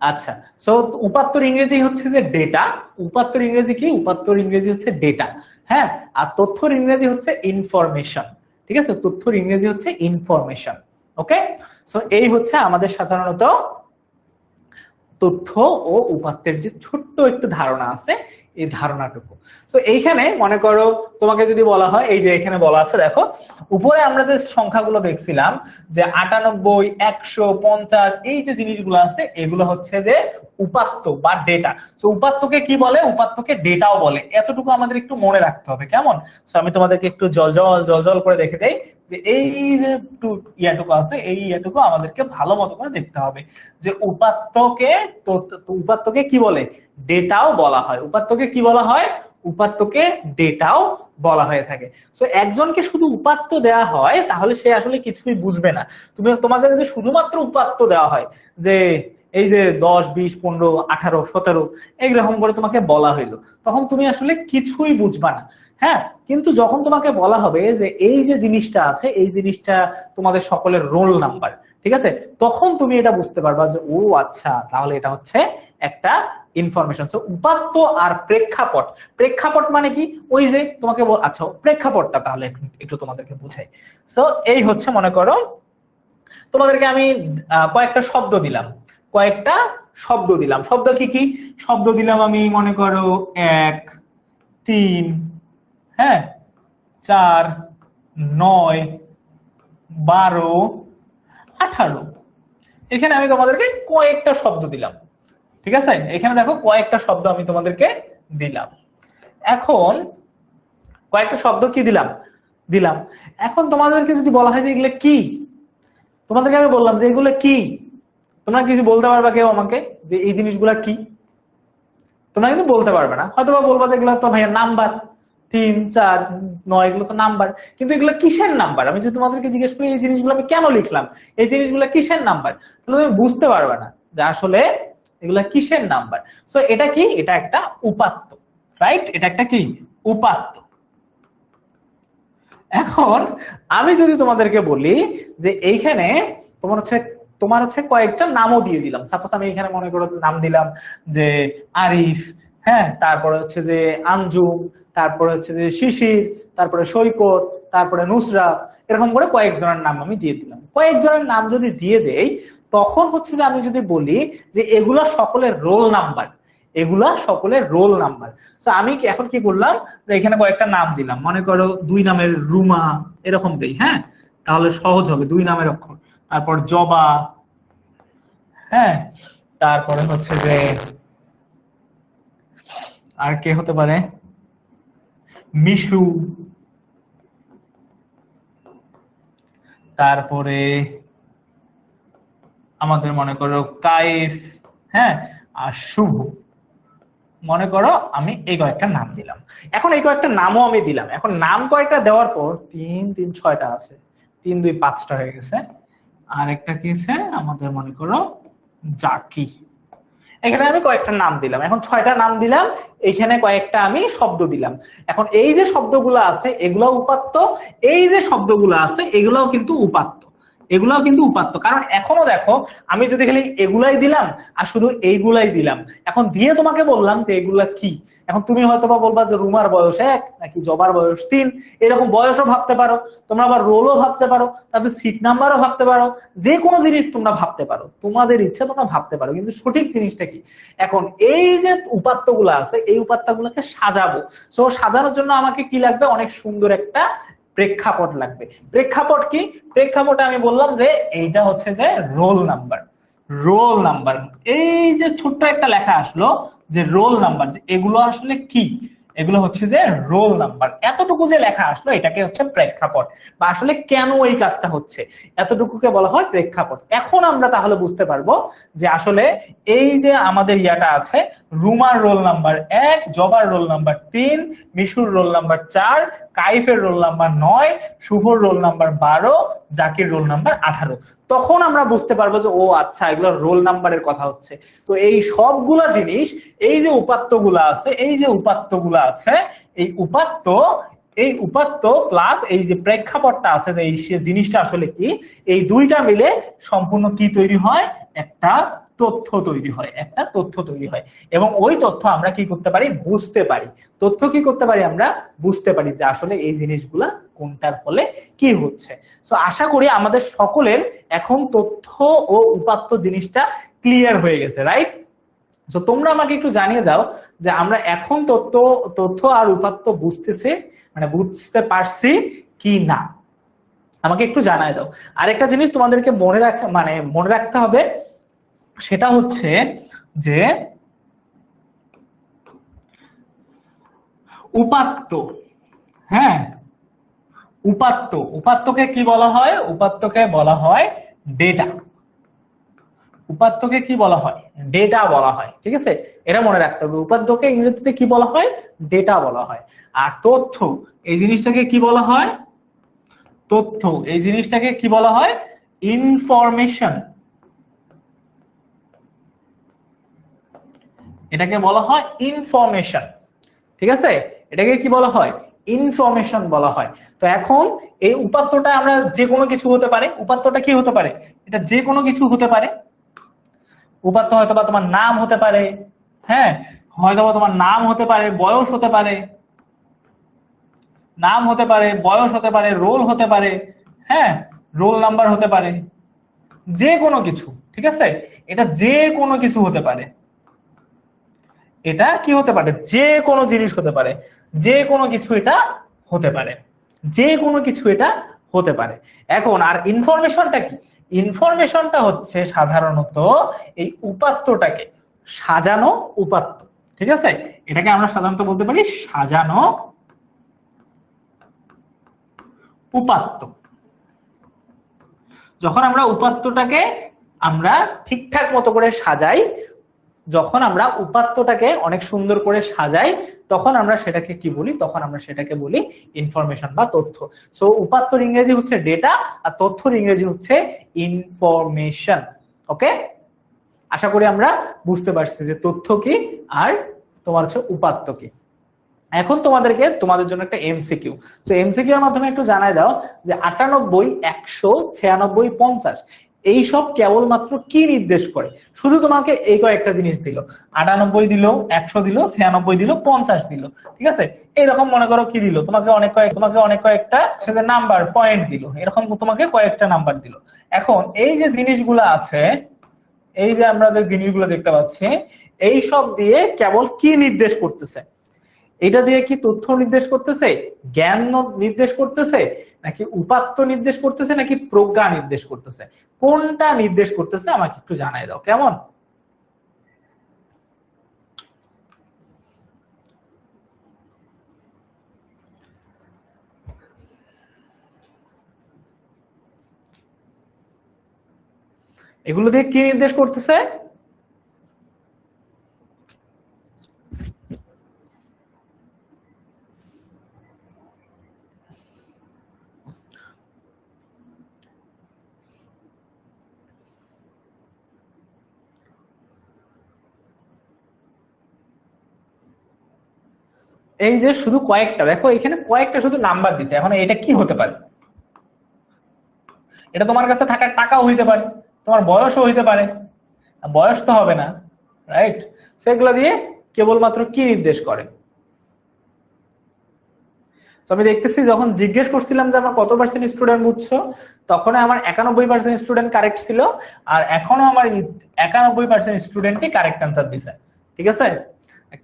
A: আচ্ছা, সো উপাত্তর ইংরেজি হচ্ছে যে ডেটা। উপাত্তর ইংরেজি কি, উপাত্তর ইংরেজি হচ্ছে ডেটা। হ্যাঁ, আর তথ্যর ইংরেজি হচ্ছে ইনফরমেশন। ঠিক আছে, তথ্যর ইংরেজি হচ্ছে ইনফরমেশন। ওকে, সো এই হচ্ছে আমাদের সাধারণত তথ্য ও উপাত্তের যে ছোট্ট একটু ধারণা আছে, এই ধারণাটুকু। তো এইখানে মনে করো তোমাকে যদি বলা হয়, এই যে এখানে বলা আছে দেখো, উপরে আমরা যে সংখ্যাগুলো দেখছিলাম যে 98, 100, 50, এই যে জিনিসগুলো আছে এগুলো হচ্ছে যে উপাত্ত বা ডেটা। তো উপাত্তকে কি বলে, উপাত্তকে ডেটাও বলে। এতটুকু আমাদের একটু মনে রাখতে হবে, কেমন? তো আমি তোমাদেরকে একটু জল করে দেখে দেই যে এই যে ইয়াটুকু আছে, এই ইয়াটুকু আমাদেরকে ভালো মতো করে দেখতে হবে যে উপাত্তকে কি বলে, ডেটাও বলা হয়। উপাত্তকে কি বলা হয়, উপাত্তকে ডেটাও বলা হয়ে থাকে। সো একজনকে শুধু উপাত্ত দেওয়া হয় তাহলে সে আসলে কিছুই বুঝবে না। তোমাদের যদি শুধুমাত্র উপাত্ত দেওয়া হয় যে এই যে 10, 20, 15, 18, 17 এইরকম করে তোমাকে বলা হইলো, তখন তুমি আসলে কিছুই বুঝবা না। হ্যাঁ, কিন্তু যখন তোমাকে বলা হবে যে এই যে জিনিসটা আছে, এই জিনিসটা তোমাদের সকলের রোল নাম্বার, ঠিক আছে, তখন তুমি এটা বুঝতে পারবা যে ও আচ্ছা তাহলে এটা হচ্ছে একটা ইনফরমেশন। সো উপাত্ত আর প্রেক্ষাপট, প্রেক্ষাপট মানে কি, ওই যে তোমাকে আচ্ছা প্রেক্ষাপটটা তাহলে একটু তোমাদেরকে বুঝাই। সো এই হচ্ছে মনে করো তোমাদেরকে আমি কয়েকটা শব্দ দিলাম, শব্দ কি কি শব্দ দিলাম আমি, মনে করো 1, 3, হ্যাঁ, 4, 9, 12, 18। এখানে আমি তোমাদেরকে কয়েকটা শব্দ দিলাম। ঠিক আছে, এখানে দেখো কয়েকটা শব্দ আমি তোমাদেরকে দিলাম। এখন কয়েকটা শব্দ কি দিলাম। এখন তোমাদেরকে যদি বলা হয় যে এগুলো কি, তোমাদেরকে আমি বললাম যে এগুলো কি, তোমরা কিছু বলতে পারবা কেউ আমাকে যে এই জিনিসগুলা কি? তোমরা কিন্তু বলতে পারবে না, হয়তো বা বলবা যে এগুলো তো ভাইয়া নাম্বার, 3, 4, 9 এগুলো তো নাম্বার। কিন্তু এগুলো কিসের নাম্বার? আমি যদি তোমাদেরকে জিজ্ঞেস করি এই জিনিসগুলো আমি কেন লিখলাম, এই জিনিসগুলো কিসের নাম্বার, তাহলে তুমি বুঝতে পারবে না যে আসলে এগুলা কিসের নাম্বার। সো এটা কি, এটা একটা উপাত্ত, রাইট? এটা একটা কি, উপাত্ত। এখন আমি যদি তোমাদেরকে বলি যে এইখানে তোমার হচ্ছে কয়েকটা নামও দিয়ে দিলাম। সাপোজ আমি এখানে মনে করো নাম দিলাম যে আরিফ, হ্যাঁ, তারপরে হচ্ছে যে আঞ্জুম, তারপরে হচ্ছে যে শিশির, তারপরে সৈকত, তারপরে নুসরাত, এরকম করে কয়েকজনের নাম আমি দিয়ে দিলাম। কয়েকজনের নাম যদি দিয়ে দেই তখন হচ্ছে যে আমি যদি বলি যে এগুলা সকলের রোল নাম্বার, এগুলা সকলের রোল নাম্বার। তো আমি এখন কি করলাম যে এখানে কয়েকটা নাম দিলাম, মনে করো 2 নামের রুমা, এরকম দেই, হ্যাঁ, তাহলে সহজ হবে, 2 নামের অক্ষর। তারপর জবা, হ্যাঁ, তারপরে হচ্ছে যে আর কে হতে পারে, মিশু, তারপরে আমাদের মনে করো কায়েফ, হ্যাঁ, আর শুভ। মনে করো আমি এই কয়েকটা নাম দিলাম। এখন এই কয়েকটা নামও আমি দিলাম। এখন নাম কয়েকটা দেওয়ার পর 3, 3, 6টা আছে, 3, 2, 5টা হয়ে গেছে। আর একটা কি আছে আমাদের, মনে করো জাকি। এখানে আমি কয়েকটা নাম দিলাম, এখন 6টা নাম দিলাম, এখানে কয়েকটা আমি শব্দ দিলাম। এখন এই যে শব্দগুলো আছে এগুলো উপাত্ত, এই যে শব্দগুলো আছে এগুলোও কিন্তু উপাত্ত, এগুলাও কিন্তু উপাত্ত। কারণ এখনো দেখো আমি যদি খালি এগুলাই দিলাম আর শুধু এইগুলাই দিলাম, এখন দিয়ে তোমাকে বললাম যে এগুলা কি, এখন তুমি হয়তো বা বলবা যে রুমার বয়স 1 নাকি জবার বয়স 3, এরকম বয়সও ভাবতে পারো তোমরা, আবার রোলও ভাবতে পারো, তাদের সিট নাম্বারও ভাবতে পারো, যে কোনো জিনিস তোমরা ভাবতে পারো, তোমাদের ইচ্ছা তোমরা ভাবতে পারো। কিন্তু সঠিক জিনিসটা কি, এখন এই যে উপাত্তগুলো আছে এই উপাত্তগুলোকে সাজাবো। সো সাজানোর জন্য আমাকে কি লাগবে, অনেক সুন্দর একটা প্রেক্ষাপট লাগবে। প্রেক্ষাপট কি, প্রেক্ষাপটে আমি বললাম যে এইটা হচ্ছে যে রোল নাম্বার। রোল নাম্বার, এই যে ছোট্ট একটা লেখা আসলো যে রোল নাম্বার, এগুলো আসলে কি, এগুলো হচ্ছে যে রোল নাম্বার। এতটুকু যে লেখা আসলো এটাকে হচ্ছে প্রেক্ষাপট, বা আসলে কেন এই কাজটা হচ্ছে এতটুকুকে বলা হয় প্রেক্ষাপট। এখন আমরা তাহলে বুঝতে পারবো যে আসলে এই যে আমাদের ইয়াটা আছে, রুমার রোল নাম্বার 1, জবার রোল নাম্বার 3, মিশুর রোল নাম্বার 4, কাইফের রোল নাম্বার 9, শুভর রোল নাম্বার 12, জাকির রোল নাম্বার 18। তখন আমরা বুঝতে পারবো যে ও আচ্ছা এগুলো রোল নাম্বারের কথা হচ্ছে। তো এই সবগুলা জিনিস, এই যে উপাত্তগুলো আছে, এই যে উপাত্তগুলো আছে, এই উপাত্ত প্লাস এই যে প্রেক্ষাপটটা আছে, যে এই জিনিসটা আসলে কি, এই দুইটা মিলে সম্পূর্ণ কি তৈরি হয়, একটা তথ্য তৈরি হয়, একটা তথ্য তৈরি হয়। এবং ওই তথ্য আমরা কি করতে পারি, বুঝতে পারি। তথ্য কি করতে পারি, আমরা বুঝতে পারি যে আসলে এই জিনিসগুলা কোনটার ফলে কি হচ্ছে। সো আশা করি আমাদের সকলের এখন তথ্য ও উপাত্ত জিনিসটা ক্লিয়ার হয়ে গেছে, রাইট? তো তোমরা আমাকে একটু জানিয়ে দাও যে আমরা এখন তথ্য আর উপাত্ত বুঝতে পারছি কি না, আমাকে একটু জানায় দাও। আরেকটা জিনিস তোমাদেরকে মনে রাখতে হবে, সেটা হচ্ছে যে উপাত্ত, হ্যাঁ, উপাত্তকে কি বলা হয়, উপাত্তকে বলা হয় ডেটা। উপাত্তকে কি বলা হয়, ডেটা বলা হয়, ঠিক আছে? এটা মনে রাখতে হবে, উপাত্তকে ইংরেজিতে কি বলা হয়, ডেটা বলা হয়। আর তথ্য এই জিনিসটাকে কি বলা হয়, তথ্য এই জিনিসটাকে কি বলা হয়, ইনফরমেশন। এটাকে বলা হয় ইনফরমেশন, ঠিক আছে? এটাকে কি বলা হয়, ইনফরমেশন বলা হয়। তো এখন এই উপাত্তটা আমরা যে কোনো কিছু হতে পারে, উপাত্তটা কি হতে পারে, এটা যে কোনো কিছু হতে পারে। উপাত্ত হয়তো বা তোমার নাম হতে পারে, হ্যাঁ, হয়তো বা তোমার নাম হতে পারে, বয়স হতে পারে, নাম হতে পারে, বয়স হতে পারে, রোল হতে পারে, হ্যাঁ, রোল নাম্বার হতে পারে, যে কোনো কিছু, ঠিক আছে? এটা যে কোনো কিছু হতে পারে, এটা কি হতে পারে, যে কোনো জিনিস হতে পারে, যে কোনো কিছু এটা হতে পারে, যে কোনো কিছু এটা হতে পারে। এখন আর ইনফরমেশনটা কি, ইনফরমেশনটা হচ্ছে সাধারণত এই উপাত্তটাকে সাজানো উপাত্ত, ঠিক আছে? এটাকে আমরা সাধারণত বলতে পারি সাজানো উপাত্ত। যখন আমরা উপাত্তটাকে আমরা ঠিকঠাক মতো করে সাজাই, যখন আমরা উপাত্তটাকে অনেক সুন্দর করে সাজাই, তখন আমরা সেটাকে কি বলি, তখন আমরা সেটাকে বলি ইনফরমেশন বা তথ্য। সো উপাত্তর ইংরেজি হচ্ছে ডেটা, আর তথ্যর ইংরেজি হচ্ছে ইনফরমেশন। ওকে, আশা করি আমরা বুঝতে পারছি যে তথ্য কি আর তোমার হচ্ছে উপাত্ত কি। এখন তোমাদের জন্য একটা এমসিকিউ। তো এমসিকিউ এর মাধ্যমে একটু জানাই দাও যে 98, 100, 96, 50 এইসব কেবলমাত্র কি নির্দেশ করে। শুধু তোমাকে এই কয়েকটা জিনিস দিল, 98 দিল, 100 দিল, 96 দিল, 50 দিল, ঠিক আছে? এইরকম মনে করো কি দিল, তোমাকে অনেক কয়েকটা নাম্বার পয়েন্ট দিল, এরকম তোমাকে কয়েকটা নাম্বার দিল। এখন এই যে জিনিসগুলো আছে, এই যে আমরা যে জিনিসগুলো দেখতে পাচ্ছি, এই সব দিয়ে কেবল কি নির্দেশ করতেছে, এটা দিয়ে কি তথ্য নির্দেশ করতেছে, জ্ঞান নির্দেশ করতেছে, নাকি উপাত্ত নির্দেশ করতেছে, নাকি প্রজ্ঞা নির্দেশ করতেছে, কোনটা নির্দেশ করতেছে আমাকে একটু জানাই দাও, কেমন? এগুলো দিয়ে কি নির্দেশ করতেছে? এই যে শুধু কয়েকটা, দেখো এখানে কয়েকটা শুধু নাম্বার দিতে, এখন এটা কি হতে পারে, এটা তোমার কাছে থাকার টাকাও হইতে পারে, তোমার বয়সও হইতে পারে, বয়স তো হবে না, রাইট? সেগুলো দিয়ে কেবলমাত্র কি নির্দেশ করে। আমি দেখতেছি যখন জিজ্ঞেস করছিলাম যে আমার কত পার্সেন্ট স্টুডেন্ট বুঝছো, তখন আমার 91% স্টুডেন্ট কারেক্ট ছিল, আর এখনো আমার 91% স্টুডেন্টই কারেক্ট আনসার দিছে, ঠিক আছে?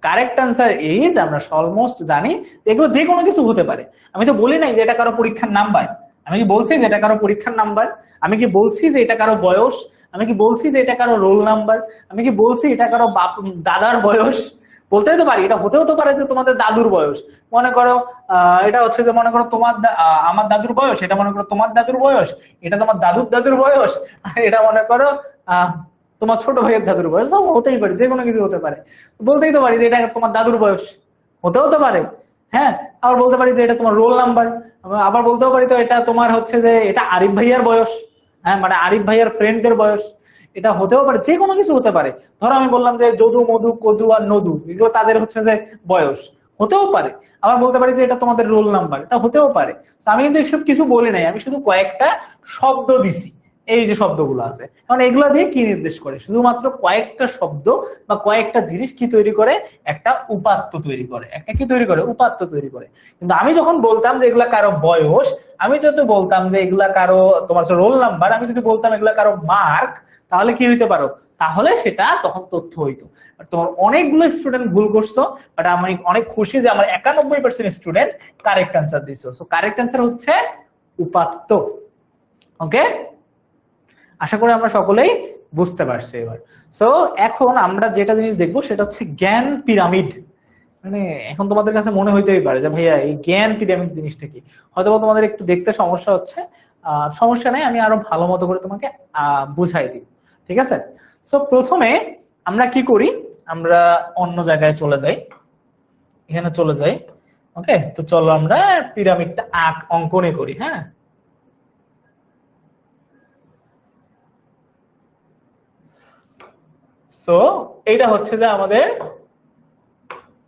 A: কারেক্ট আনসার ইজ, আমরা অলমোস্ট জানি এগুলো যে কোনো কিছু হতে পারে। আমি তো বলি নাই যে এটা কারো পরীক্ষার নাম্বার, আমি কি বলছি যে এটা কারো পরীক্ষার নাম্বার, আমি কি বলছি যে এটা কারো বয়স, আমি কি বলছি যে এটা কারো রোল নাম্বার, আমি কি বলছি এটা কারো দাদার বয়স, বলতেই তো পারি, এটা হতেও তো পারে যে তোমাদের দাদুর বয়স, মনে করো এটা হচ্ছে যে মনে করো তোমার আমার দাদুর বয়স, এটা মনে করো তোমার দাদুর বয়স, এটা তোমার দাদুর দাদুর বয়স, আর এটা মনে করো আহ তোমার ছোট ভাইয়ের দাদুর বয়স। সব হতেই পারে, যে কোনো কিছু হতে পারে। বলতেই তো পারি যে এটা তোমার দাদুর বয়স, হতেও তো পারে। হ্যাঁ, আবার বলতে পারি যে এটা তোমার রোল নাম্বার, আবার বলতেও পারি তো এটা তোমার হচ্ছে যে এটা আরিফ ভাইয়ার বয়স, হ্যাঁ মানে আরিফ ভাইয়ার ফ্রেন্ডের বয়স। এটা হতেও পারে, যে কোনো কিছু হতে পারে। ধরো আমি বললাম যে যদু, মধু, কদু আর নদু, এগুলো তাদের হচ্ছে যে বয়স, হতেও পারে। আবার বলতে পারি যে এটা তোমাদের রোল নাম্বার, এটা হতেও পারে। আমি কিন্তু এসব কিছু বলি নাই, আমি শুধু কয়েকটা শব্দ দিছি। এই যে শব্দগুলো আছে, কারণ এগুলো দিয়ে কি নির্দেশ করে, শুধুমাত্র কয়েকটা শব্দ বা কয়েকটা জিনিস কি তৈরি করে, একটা উপাত্ত তৈরি করে, একটা কি তৈরি করে, উপাত্ত তৈরি করে। কিন্তু আমি যখন বলতাম যে এগুলা কারো বয়স, আমি যদি বলতাম যে এগুলা কারো তোমার রোল নাম্বার, আমি যদি বলতাম এগুলা কারো মার্ক, তাহলে কি হইতে পারো, তাহলে সেটা তখন তথ্য হইতো। তোমার অনেকগুলো স্টুডেন্ট ভুল করছো, বাট আমি অনেক খুশি যে আমার 91% স্টুডেন্ট কারেক্ট অ্যান্সার দিছো। সো কারেক্ট অ্যান্সার হচ্ছে উপাত্ত। ওকে, আশা করি আমরা সকলেই বুঝতে পারছি এবার। সো এখন আমরা যেটা জিনিস দেখবো সেটা হচ্ছে জ্ঞান পিরামিড। মানে এখন তোমাদের কাছে মনে হইতেই পারে যে ভাইয়া এই জ্ঞান পিরামিড জিনিসটা কি, হয়তো তোমাদের একটু দেখতে সমস্যা হচ্ছে। সমস্যা নেই, আমি আরো ভালো মতো করে তোমাকে বুঝাই দিই, ঠিক আছে? সো প্রথমে আমরা কি করি, আমরা অন্য জায়গায় চলে যাই, এখানে চলে যাই। ওকে, তো চলো আমরা পিরামিডটা অঙ্কনে করি। হ্যাঁ, সো এইটা হচ্ছে যে আমাদের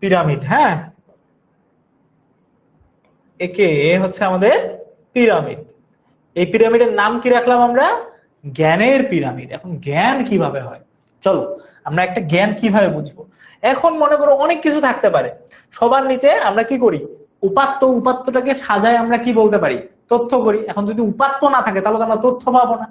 A: পিরামিড। হ্যাঁ, একে হচ্ছে আমাদের পিরামিড। এই পিরামিডের নাম কি রাখলাম আমরা, জ্ঞানের পিরামিড। এখন জ্ঞান কিভাবে হয়, চলো আমরা একটা জ্ঞান কিভাবে বুঝবো। এখন মনে করো অনেক কিছু থাকতে পারে, সবার নিচে আমরা কি করি, উপাত্ত, উপাত্তটাকে সাজায় আমরা কি বলতে পারি, তথ্য করি। এখন যদি উপাত্ত না থাকে তাহলে তো আমরা তথ্য পাবো না।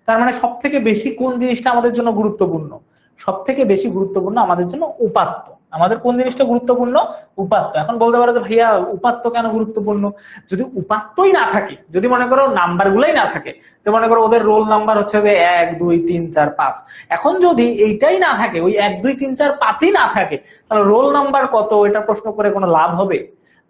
A: তার মানে সব থেকে বেশি কোন জিনিসটা আমাদের জন্য গুরুত্বপূর্ণ, সব থেকে বেশি গুরুত্বপূর্ণ আমাদের জন্য উপাত্ত। আমাদের কোন জিনিসটা গুরুত্বপূর্ণ, উপাত্ত। এখন বলতে পারো যে ভাইয়া উপাত্ত কেন গুরুত্বপূর্ণ, যদি উপাত্তই না থাকে, যদি মনে করো নাম্বার গুলাই না থাকে, তো মনে করো ওদের রোল নাম্বার হচ্ছে যে 1 2 3 4 5, এখন যদি এইটাই না থাকে, ওই 1 2 3 4 5ই না থাকে, তাহলে রোল নাম্বার কত এটা প্রশ্ন করে কোনো লাভ হবে,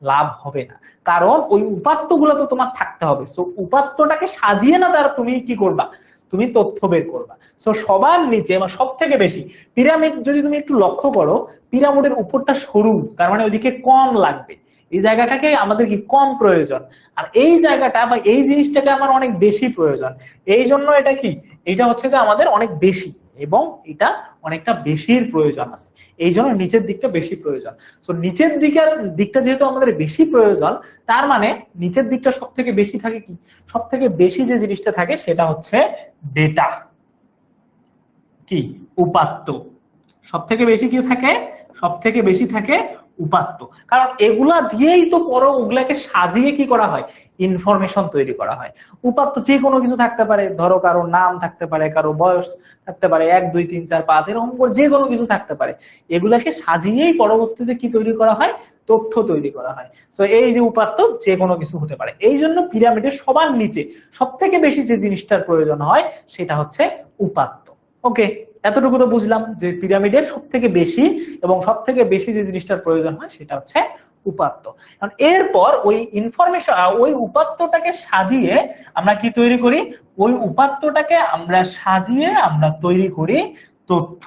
A: লাভ হবে না। কারণ ওই উপাত্ত গুলো তো তোমার থাকতে হবে। সো উপাত্তটাকে সাজিয়ে না তার তুমি কি করবা, তুমি তথ্য বের করবা। সো সবার নিচে বা সব থেকে বেশি পিরামিড, যদি তুমি একটু লক্ষ্য করো, পিরামিডের উপরটা সরু, তার মানে ওইদিকে কম লাগবে, এই জায়গাটাকে আমাদের কি কম প্রয়োজন, আর এই জায়গাটা বা এই জিনিসটাকে আমার অনেক বেশি প্রয়োজন। এই জন্য এটা কি, এটা হচ্ছে যে আমাদের অনেক বেশি, এবং এটা অনেকটা বেশির প্রয়োজন আছে, এই জন্য নিচের দিকটা বেশি প্রয়োজন। তো নিচের দিকটা যেহেতু আমাদের বেশি প্রয়োজন, তার মানে নিচের দিকটা সব থেকে বেশি থাকে কি, সব থেকে বেশি যে জিনিসটা থাকে সেটা হচ্ছে ডেটা, কি, উপাত্ত। সব থেকে বেশি কি থাকে, সব থেকে বেশি থাকে উপাত্ত। কারণ এগুলা দিয়েই তো পরে ওগুলাকে সাজিয়ে কি করা হয়, ইনফরমেশন তৈরি করা হয়। উপাত্ত যে কোনো কিছু থাকতে পারে, ধরো কারো নাম থাকতে পারে, কারো বয়স থাকতে পারে, 1 2 3 4 5 এরকম করে যে কোনো কিছু থাকতে পারে। এগুলাকে সাজিয়েই পরবর্তীতে কি তৈরি করা হয়, তথ্য তৈরি করা হয়। সো এই যে উপাত্ত যে কোনো কিছু হতে পারে, এই জন্য পিরামিডের সবার নিচে সব থেকে বেশি যে জিনিসটার প্রয়োজন হয় সেটা হচ্ছে উপাত্ত। ওকে, এতটুকু তো বুঝলাম যে পিরামিডের সব থেকে বেশি এবং সব থেকে বেশি যে জিনিসটার প্রয়োজন হয় সেটা হচ্ছে উপাত্ত। কারণ এরপর ওই ইনফরমেশন, ওই উপাত্তটাকে সাজিয়ে আমরা কি তৈরি করি, ওই উপাত্তটাকে আমরা সাজিয়ে আমরা তৈরি করি তথ্য।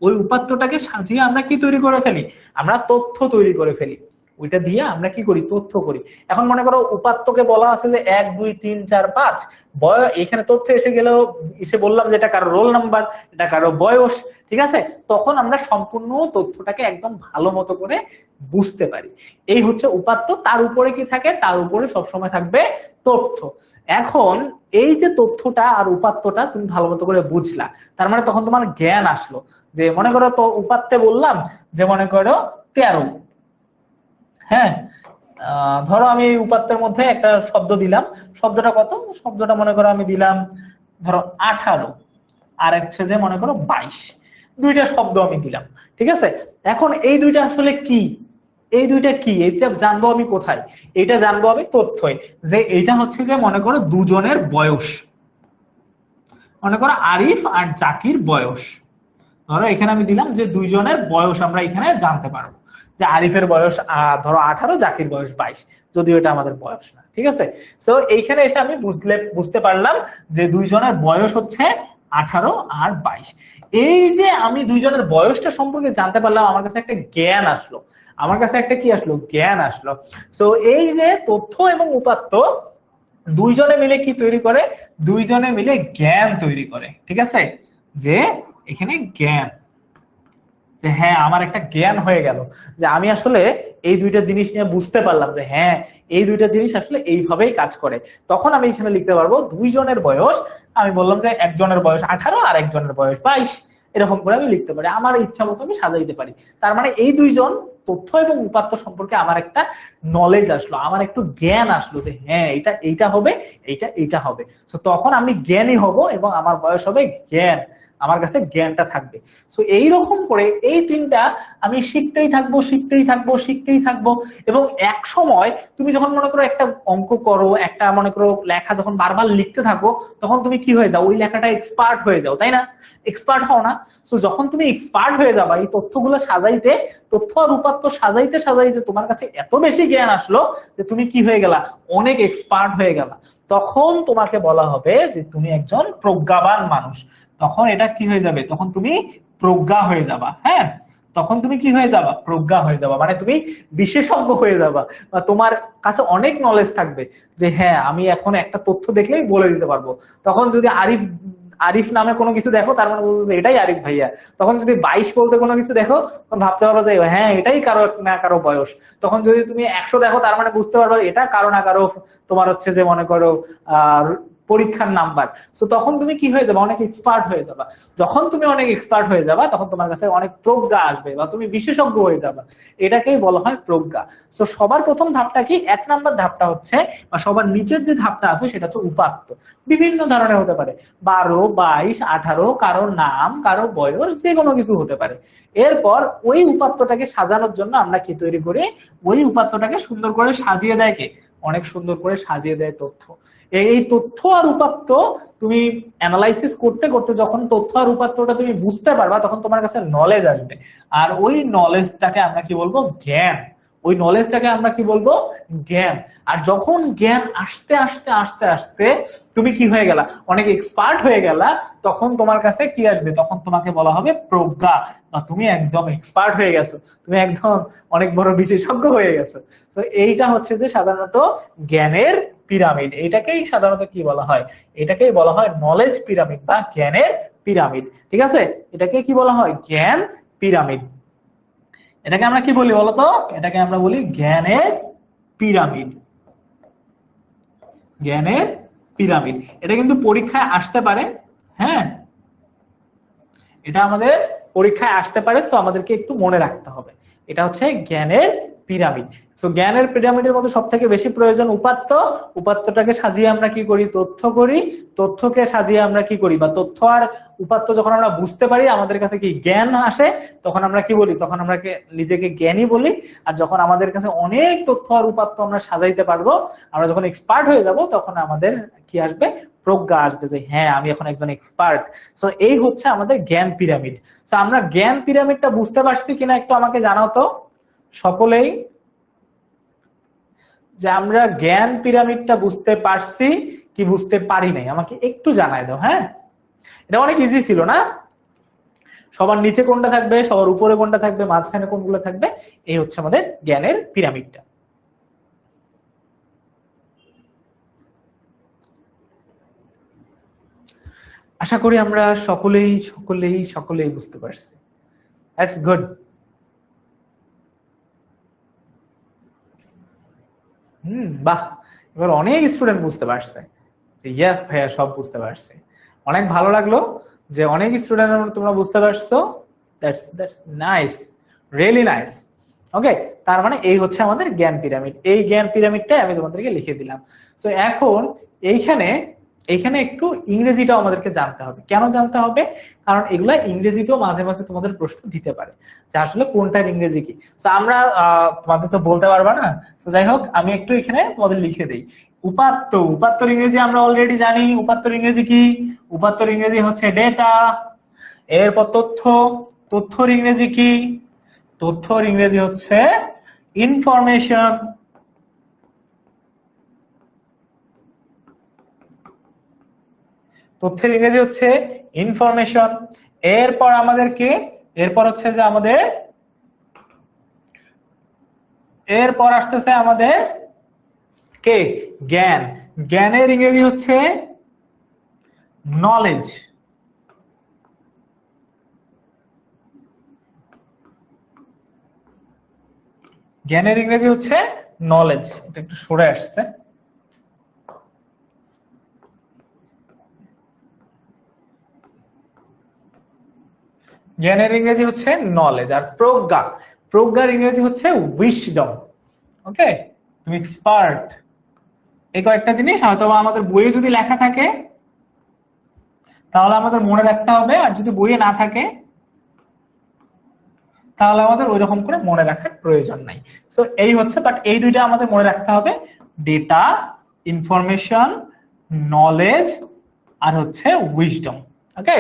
A: ওই উপাত্তটাকে সাজিয়ে আমরা কি তৈরি করে ফেলি, আমরা তথ্য তৈরি করে ফেলি। ওইটা দিয়ে আমরা কি করি, তথ্য করি। এখন মনে করো উপাত্তকে বলা আছে যে 1 2 3 4 5, এখানে তথ্য এসে গেলেও এসে বললাম যে এটা কারো রোল নাম্বার, এটা কারো বয়স, ঠিক আছে? তখন আমরা সম্পূর্ণ তথ্যটাকে একদম ভালো মতো করে বুঝতে পারি। এই হচ্ছে উপাত্ত। তার উপরে কি থাকে, তার উপরে সবসময় থাকবে তথ্য। এখন এই যে তথ্যটা আর উপাত্তটা তুমি ভালো মতো করে বুঝলা, তার মানে তখন তোমার জ্ঞান আসলো। যে মনে করো তো উপাত্তে বললাম যে মনে করো 13, হ্যাঁ, ধরো আমি এই উপাত্তের মধ্যে একটা শব্দ দিলাম, শব্দটা কত, শব্দটা মনে করো আমি দিলাম ধরো 18, আর হচ্ছে যে মনে করো 22, দুইটা শব্দ আমি দিলাম, ঠিক আছে? এখন এই দুইটা আসলে কি, এই দুইটা কি, এইটা জানবো আমি কোথায়, এটা জানবো আমি তথ্যই, যে এইটা হচ্ছে যে মনে করো দুজনের বয়স, মনে করো আরিফ আর জাকির বয়স, ধরো এখানে আমি দিলাম যে দুইজনের বয়স আমরা এখানে জানতে পারবো, যে আরিফের বয়স ধরো 18, জাকির বয়স 22, যদিও এটা আমাদের বয়স না, ঠিক আছে। তো এইখানে এসে আমি বুঝতে পারলাম যে দুইজনের বয়স হচ্ছে 18 আর 22। এই যে আমি দুইজনের বয়সটা সম্পর্কে জানতে পারলাম, আমার কাছে একটা জ্ঞান আসলো, আমার কাছে একটা কি আসলো, জ্ঞান আসলো। তো এই যে তথ্য এবং উপাত্ত দুইজনে মিলে কি তৈরি করে, দুইজনে মিলে জ্ঞান তৈরি করে, ঠিক আছে। যে এখানে জ্ঞান, যে হ্যাঁ আমার একটা জ্ঞান হয়ে গেল, যে আমি আসলে এই দুইটা জিনিস নিয়ে বুঝতে পারলাম যে হ্যাঁ এই দুইটা জিনিস আসলে এইভাবেই কাজ করে। তখন আমি এখানে লিখতে পারবো দুইজনের বয়স, আমি বললাম যে একজনের বয়স 18 আর একজনের বয়স 22, এরকম করে আমি লিখতে পারি, আমার ইচ্ছা মতো আমি সাজাইতে পারি। তার মানে এই দুইজন তথ্য এবং উপাত্ত সম্পর্কে আমার একটা নলেজ আসলো, আমার একটু জ্ঞান আসলো যে হ্যাঁ এটা এইটা হবে, এইটা এইটা হবে। তো তখন আমি জ্ঞানী হব এবং আমার বয়স হবে জ্ঞান, আমার কাছে জ্ঞানটা থাকবে। সো এইরকম করে এই তিনটা আমি শিখতেই থাকবো, শিখতেই থাকবো, শিখতেই থাকবো। এবং এক সময় তুমি যখন মনে করো একটা অঙ্ক করো, একটা মনে করো লেখা যখন বারবার লিখতে থাকো, তখন তুমি কি হয়ে যাও, ওই লেখাটা এক্সপার্ট হয়ে যাও, তাই না? এক্সপার্ট হও না? সো যখন তুমি এক্সপার্ট হয়ে যাবা এই তথ্যগুলো সাজাইতে, তথ্য আর উপাত্ত সাজাইতে সাজাইতে তোমার কাছে এত বেশি জ্ঞান আসলো যে তুমি কি হয়ে গেলা, অনেক এক্সপার্ট হয়ে গেলা। তখন তোমাকে বলা হবে যে তুমি একজন প্রজ্ঞাবান মানুষ। তখন এটা কি হয়ে যাবে, তখন তুমি প্রজ্ঞা হয়ে যাবা। হ্যাঁ, তখন তুমি কি হয়ে যাবা, প্রজ্ঞা হয়ে যাবা, মানে তুমি বিশেষজ্ঞ হয়ে যাবা, বা তোমার কাছে অনেক নলেজ থাকবে যে হ্যাঁ আমি এখন একটা তথ্য দেখলেই বলে দিতে পারবো। তখন যদি আরিফ আরিফ নামে কোনো কিছু দেখো, তার মানে বলছো যে এটাই আরিফ ভাইয়া। তখন যদি 22 বলতে কোনো কিছু দেখো, তখন ভাবতে পারো যে হ্যাঁ এটাই কারো না কারো বয়স। তখন যদি তুমি 100 দেখো, তার মানে বুঝতে পারবে এটা কারো না কারো তোমার হচ্ছে যে মনে করো পরীক্ষার নাম্বার। তো তখন তুমি কি হয়ে যাবে, অনেক এক্সপার্ট হয়ে যাবা। যখন তুমি অনেক এক্সপার্ট হয়ে যাবা, তখন তোমার কাছে অনেক প্রজ্ঞা আসবে বা তুমি বিশেষজ্ঞ হয়ে যাবা, এটাকেই বলা হয় প্রজ্ঞা। তো সবার প্রথম ধাপটা কি, 1 নম্বর ধাপটা হচ্ছে, বা সবার নিচের যে ধাপটা আছে সেটা হচ্ছে উপাত্ত। বিভিন্ন ধরনের হতে পারে, 12, 22, 18, কারো নাম, কারো বয়স, যে কোনো কিছু হতে পারে। এরপর ওই উপাত্তটাকে সাজানোর জন্য আমরা কি তৈরি করি, ওই উপাত্তটাকে সুন্দর করে সাজিয়ে দেয় কে, অনেক সুন্দর করে সাজিয়ে দেয় তথ্য। এই তথ্য আর উপাত্ত তুমি অ্যানালাইসিস করতে করতে যখন তথ্য আর উপাত্তটা তুমি বুঝতে পারবা, তখন তোমার কাছে নলেজ আসবে। আর ওই নলেজটাকে আমরা কি বলবো, জ্ঞান। ওই নলেজটাকে আমরা কি বলবো, জ্ঞান। আর যখন জ্ঞান আসতে আসতে আসতে আসতে তুমি কি হয়ে গেলা, অনেক এক্সপার্ট হয়ে গেলা, তখন তোমার কাছে কি আসবে, তখন তোমাকে বলা হবে প্রজ্ঞা, বা তুমি একদম এক্সপার্ট হয়ে গেছো, তুমি একদম অনেক বড় বিশেষজ্ঞ হয়ে গেছো। তো এইটা হচ্ছে যে সাধারণত জ্ঞানের পিরামিড। এটাকেই সাধারণত কি বলা হয়, এটাকেই বলা হয় নলেজ পিরামিড বা জ্ঞানের পিরামিড, ঠিক আছে। এটাকে কি বলা হয়, জ্ঞান পিরামিড। এটাকে আমরা কি বলি বলতো, এটাকে আমরা বলি জ্ঞানের পিরামিড। জ্ঞানের পিরামিড, এটা কিন্তু পরীক্ষায় আসতে পারে। হ্যাঁ, এটা আমাদের পরীক্ষায় আসতে পারে, তো আমাদেরকে একটু মনে রাখতে হবে। এটা হচ্ছে জ্ঞানের পিরামিড। তো জ্ঞানের পিরামিডের মধ্যে সব থেকে বেশি প্রয়োজন উপাত্ত। উপাত্তটাকে সাজিয়ে আমরা কি করি, তথ্য করি। তথ্যকে সাজিয়ে আমরা কি করি, বা তথ্য আর উপাত্ত যখন আমরা বুঝতে পারি, আমাদের কাছে কি জ্ঞান আসে, তখন আমরা কি বলি, তখন আমরা নিজেকে জ্ঞানী বলি। আর যখন আমাদের কাছে অনেক তথ্য আর উপাত্ত আমরা সাজাইতে পারবো, আমরা যখন এক্সপার্ট হয়ে যাব, তখন আমাদের কি আসবে, প্রজ্ঞা আসবে, যে হ্যাঁ আমি এখন একজন এক্সপার্ট। সো এই হচ্ছে আমাদের জ্ঞান পিরামিড। তো আমরা জ্ঞান পিরামিডটা বুঝতে পারছি কিনা একটু আমাকে জানাও তো সকলেই, যে আমরা জ্ঞান পিরামিডটা বুঝতে পারছি কি বুঝতে পারি নাই, আমাকে একটু জানায় দাও। হ্যাঁ, এটা অনেক ইজি ছিল না? সবার নিচে কোনটা থাকবে, সবার উপরে কোনটা থাকবে, মাঝখানে কোনগুলো থাকবে, এই হচ্ছে আমাদের জ্ঞানের পিরামিডটা। আশা করি আমরা সকলেই সকলেই সকলেই বুঝতে পারছি। That's good. বাহ, এবার অনেক স্টুডেন্ট বুঝতে পারছে যে ইয়েস ভাইয়া সব বুঝতে পারছে। অনেক ভালো লাগলো যে অনেক স্টুডেন্ট তোমরা বুঝতে পারছো। That's nice, really nice. Okay, তার মানে এই হচ্ছে আমাদের জ্ঞান পিরামিড। এই জ্ঞান পিরামিডটাই আমি তোমাদেরকে লিখে দিলাম। তো এখন এইখানে এইখানে একটু ইংরেজিটাও আমাদেরকে জানতে হবে। কেন জানতে হবে, কারণ এগুলা ইংরেজিতেও মাঝে মাঝে তোমাদের প্রশ্ন দিতে পারে যে আসলে কোনটার ইংরেজি কি। তো আমরা তোমাদের তো বলতে পারবা না, তো যাই হোক আমি একটু এখানে তোমাদের লিখে দেই। উপাত্ত, উপাত্তর ইংরেজি আমরা অলরেডি জানি। উপাত্তর ইংরেজি কি, উপাত্তর ইংরেজি হচ্ছে ডেটা। এরপর তথ্য, তথ্যর ইংরেজি কি? তথ্যর ইংরেজি হচ্ছে ইনফরমেশন। তথ্যের ইংরেজি হচ্ছে ইনফরমেশন। এরপর আমাদের কি? এরপর হচ্ছে যে আমাদের, এরপর আসতেছে আমাদের কে? জ্ঞান। জ্ঞানের ইংরেজি হচ্ছে নলেজ। জ্ঞানের ইংরেজি হচ্ছে নলেজ। এটা একটু সরে আসছে। জ্ঞানের ইংরেজি হচ্ছে নলেজ। আর প্রজ্ঞা, প্রজ্ঞার ইংরেজি হচ্ছে উইসডম। ওকে, তুমি এক্সপার্ট। এই কয়েকটা জিনিস হয়তো আমাদের বইয়ে যদি লেখা থাকে তাহলে আমাদের মনে রাখতে হবে, আর যদি বইয়ে না থাকে তাহলে আমাদের ওই রকম করে মনে রাখার প্রয়োজন নাই। সো এই হচ্ছে, বাট এই দুইটা আমাদের মনে রাখতে হবে, ডেটা, ইনফরমেশন, নলেজ, আর হচ্ছে উইজডম। ওকে,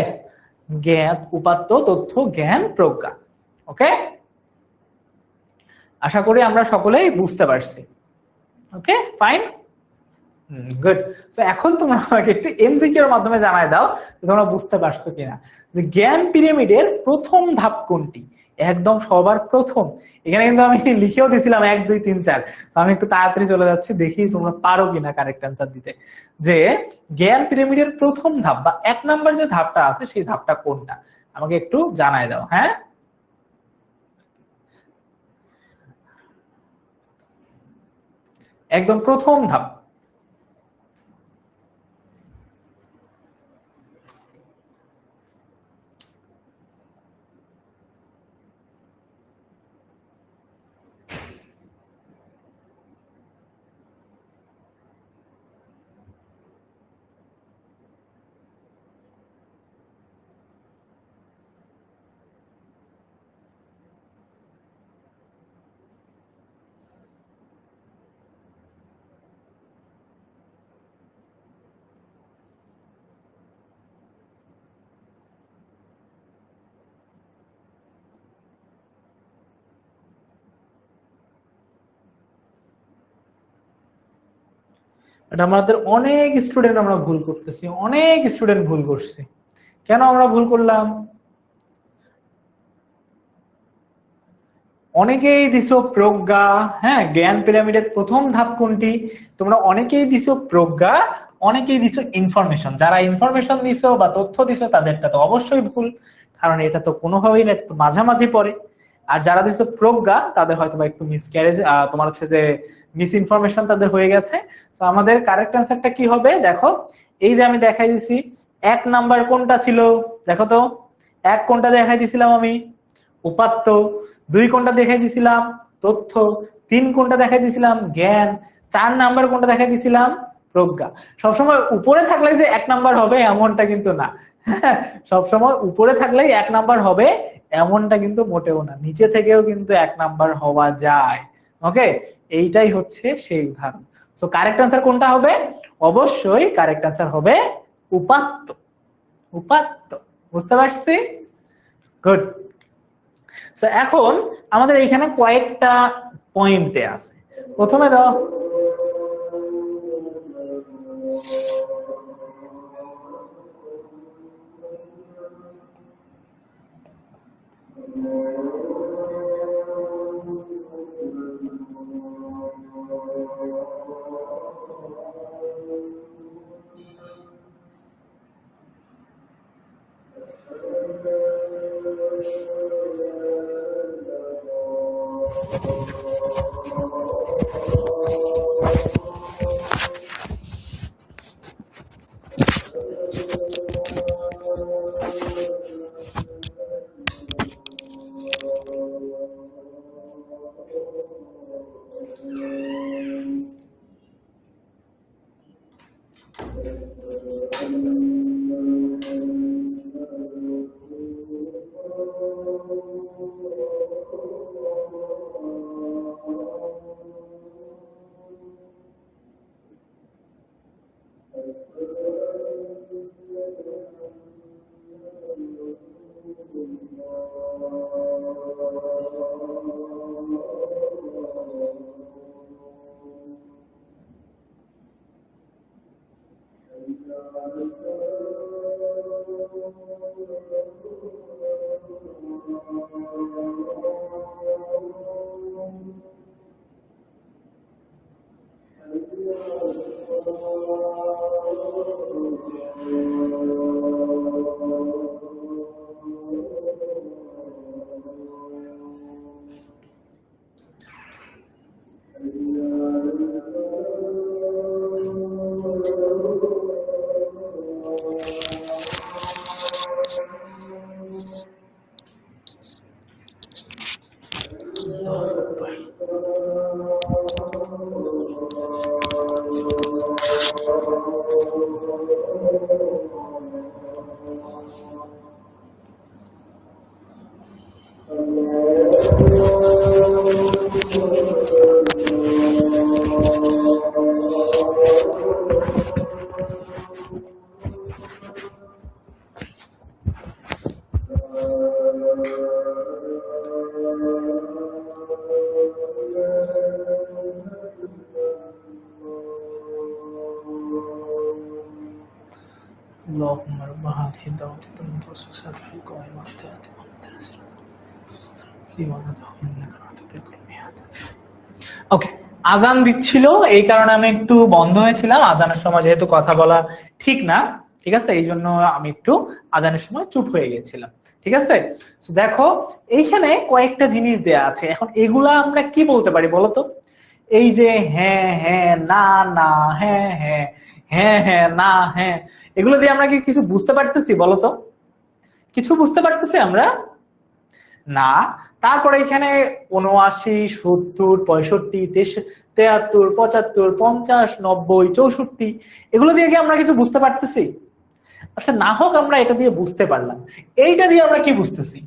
A: জ্ঞান, উপাত্ত, তথ্য, জ্ঞান, প্রজ্ঞা। ওকে, আশা করি আমরা সকলেই বুঝতে পারছি। ওকে, ফাইন, গুড। সো এখন তোমরা আমাকে একটু এমসিকিউ এর মাধ্যমে জানাই দাও তোমরা বুঝতে পারছো কিনা, যে জ্ঞান পিরামিডের প্রথম ধাপ কোনটি? একদম সবার প্রথম। এখানে কিন্তু আমি লিখেও দিছিলাম 1 2 3 4। তো আমি একটু তাড়াতাড়ি চলে যাচ্ছি, দেখি তোমরা পারো কিনা কারেক্ট অ্যান্সার দিতে। যে জ্ঞান পিরামিডের প্রথম ধাপ বা 1 নাম্বার যে ধাপটা আছে সেই ধাপটা কোনটা? আমাকে একটু জানাই দাও। হ্যাঁ, একদম প্রথম ধাপ। এটা আমাদের অনেক স্টুডেন্ট আমরা ভুল করতেছি, অনেক স্টুডেন্ট ভুল করছে। কেন আমরা ভুল করলাম? অনেকেই দিছো প্রজ্ঞা। হ্যাঁ, জ্ঞান পিরামিডের প্রথম ধাপ কোনটি? তোমরা অনেকেই দিছো প্রজ্ঞা, অনেকেই দিছো ইনফরমেশন। যারা ইনফরমেশন দিছো বা তথ্য দিছো তাদেরটা তো অবশ্যই ভুল, কারণ এটা তো কোনোভাবেই না, এটা তো মাঝামাঝি পড়ে। আর যারা দিছো প্রজ্ঞা তাদের হয়তো বা একটু মিসক্যারেজ, তোমার হচ্ছে যে মিস ইনফরমেশন তাদের হয়ে গেছে। তো আমাদের কারেক্ট অ্যান্সারটা কি হবে দেখো, এই যে আমি দেখাই দিছি 1 নাম্বার কোনটা ছিল, দেখো তো। 1 কোনটা দেখাই দিছিলাম আমি? উপাত্ত। 2 কোনটা দেখাই দিছিলাম? তথ্য। 3 কোনটা দেখাই দিছিলাম? জ্ঞান। 4 নাম্বার কোনটা দেখাই দিছিলাম? প্রজ্ঞা। সবসময় উপরে থাকলে যে 1 নাম্বার হবে এমনটা কিন্তু না। সবসময় উপরে থাকলেই 1 নাম্বার হবে এমনটা কিন্তু মোটেও না, নিচে থেকেও কিন্তু 1 নাম্বার হওয়া যায়। ওকে, এইটাই হচ্ছে সেই উদাহরণ। সো কারেক্ট অ্যান্সার কোনটা হবে? অবশ্যই কারেক্ট অ্যান্সার হবে উপাত্ত। উপাত্ত, বুঝতে পারছি? গুড। তো এখন আমাদের এখানে কয়েকটা পয়েন্টে আছে। প্রথমে দাও,
B: اللهم رب هذه الدعوة التامة والصلاة القائمة آت محمد رسول
A: ওকে, আজান দিচ্ছিল এই কারণে আমি একটু বন্ধ হয়েছিলাম। আজানের সময় যেহেতু কথা বলা ঠিক না, ঠিক আছে, এই জন্য আমি একটু আজানের সময় চুপ হয়ে গেছিলাম। ঠিক আছে, দেখো এইখানে কয়েকটা জিনিস দেয়া আছে। এখন এগুলা আমরা কি বলতে পারি বলতো? এই যে হ্যাঁ হ্যাঁ, না না, হ্যাঁ হ্যাঁ, হ্যাঁ হ্যাঁ, না হ্যাঁ, এগুলো দিয়ে আমরা কি কিছু বুঝতে পারতেছি বলতো? কিছু বুঝতে পারতেছি আমরা না। তারপরে এখানে ৭৯, ৭০, ৬৫, ৭৩, ৭৫, ৫০, ৯০, ৬৪, এগুলো দিয়ে কি আমরা কিছু বুঝতে পারতেছি? আচ্ছা, না হোক আমরা এটা দিয়ে বুঝতে পারলাম, এইটা দিয়ে আমরা কি বুঝতেছি?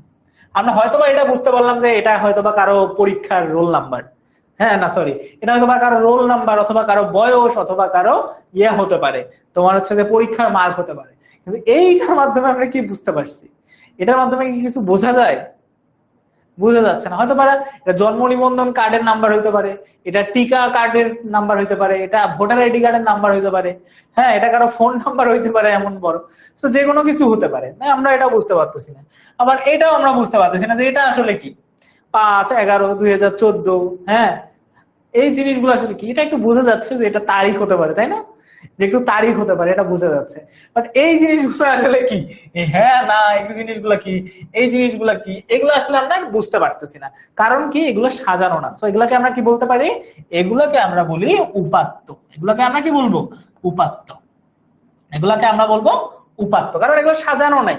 A: আমরা হয়তোবা এটা বুঝতে পারলাম যে এটা হয়তোবা কারো পরীক্ষার রোল নাম্বার, হ্যাঁ না সরি, এটা হয়তোবা কারো রোল নাম্বার অথবা কারো বয়স অথবা কারো ইয়ে হতে পারে, তোমার হচ্ছে যে পরীক্ষার মার্ক হতে পারে। কিন্তু এইটার মাধ্যমে আমরা কি বুঝতে পারছি? এটার মাধ্যমে কি কিছু বোঝা যায়? বোঝা যাচ্ছে না। হয়তো পারে এটা জন্ম নিবন্ধন কার্ডের নাম্বার হইতে পারে, এটা টিকা কার্ডের নাম্বার হইতে পারে, এটা ভোটার আইডি কার্ডের নাম্বার হইতে পারে, হ্যাঁ এটা কারো ফোন নাম্বার হইতে পারে, এমন বড় তো যে কোনো কিছু হতে পারে না, আমরা এটা বুঝতে পারতেছি না। আবার এটাও আমরা বুঝতে পারতেছি না যে এটা আসলে কি ৫/১১/২০১৪, হ্যাঁ এই জিনিসগুলো আসলে কি। এটা একটু বোঝা যাচ্ছে যে এটা তারিখ হতে পারে, তাই না, যে একটু তারিখ হতে পারে, এটা বোঝা যাচ্ছে। বাট এই জিনিসগুলো আসলে কি, হ্যাঁ না, এই জিনিসগুলো কি, এই জিনিসগুলো কি, এগুলো আসলে আমরা বুঝতে পারতেছি না। কারণ কি, এগুলো সাজানো না। সো এগুলাকে আমরা কি বলতে পারি? এগুলোকে আমরা বলি উপাত্ত। এগুলোকে আমরা কি বলবো? উপাত্ত। এগুলাকে আমরা বলবো উপাত্ত, কারণ এগুলো সাজানো নাই।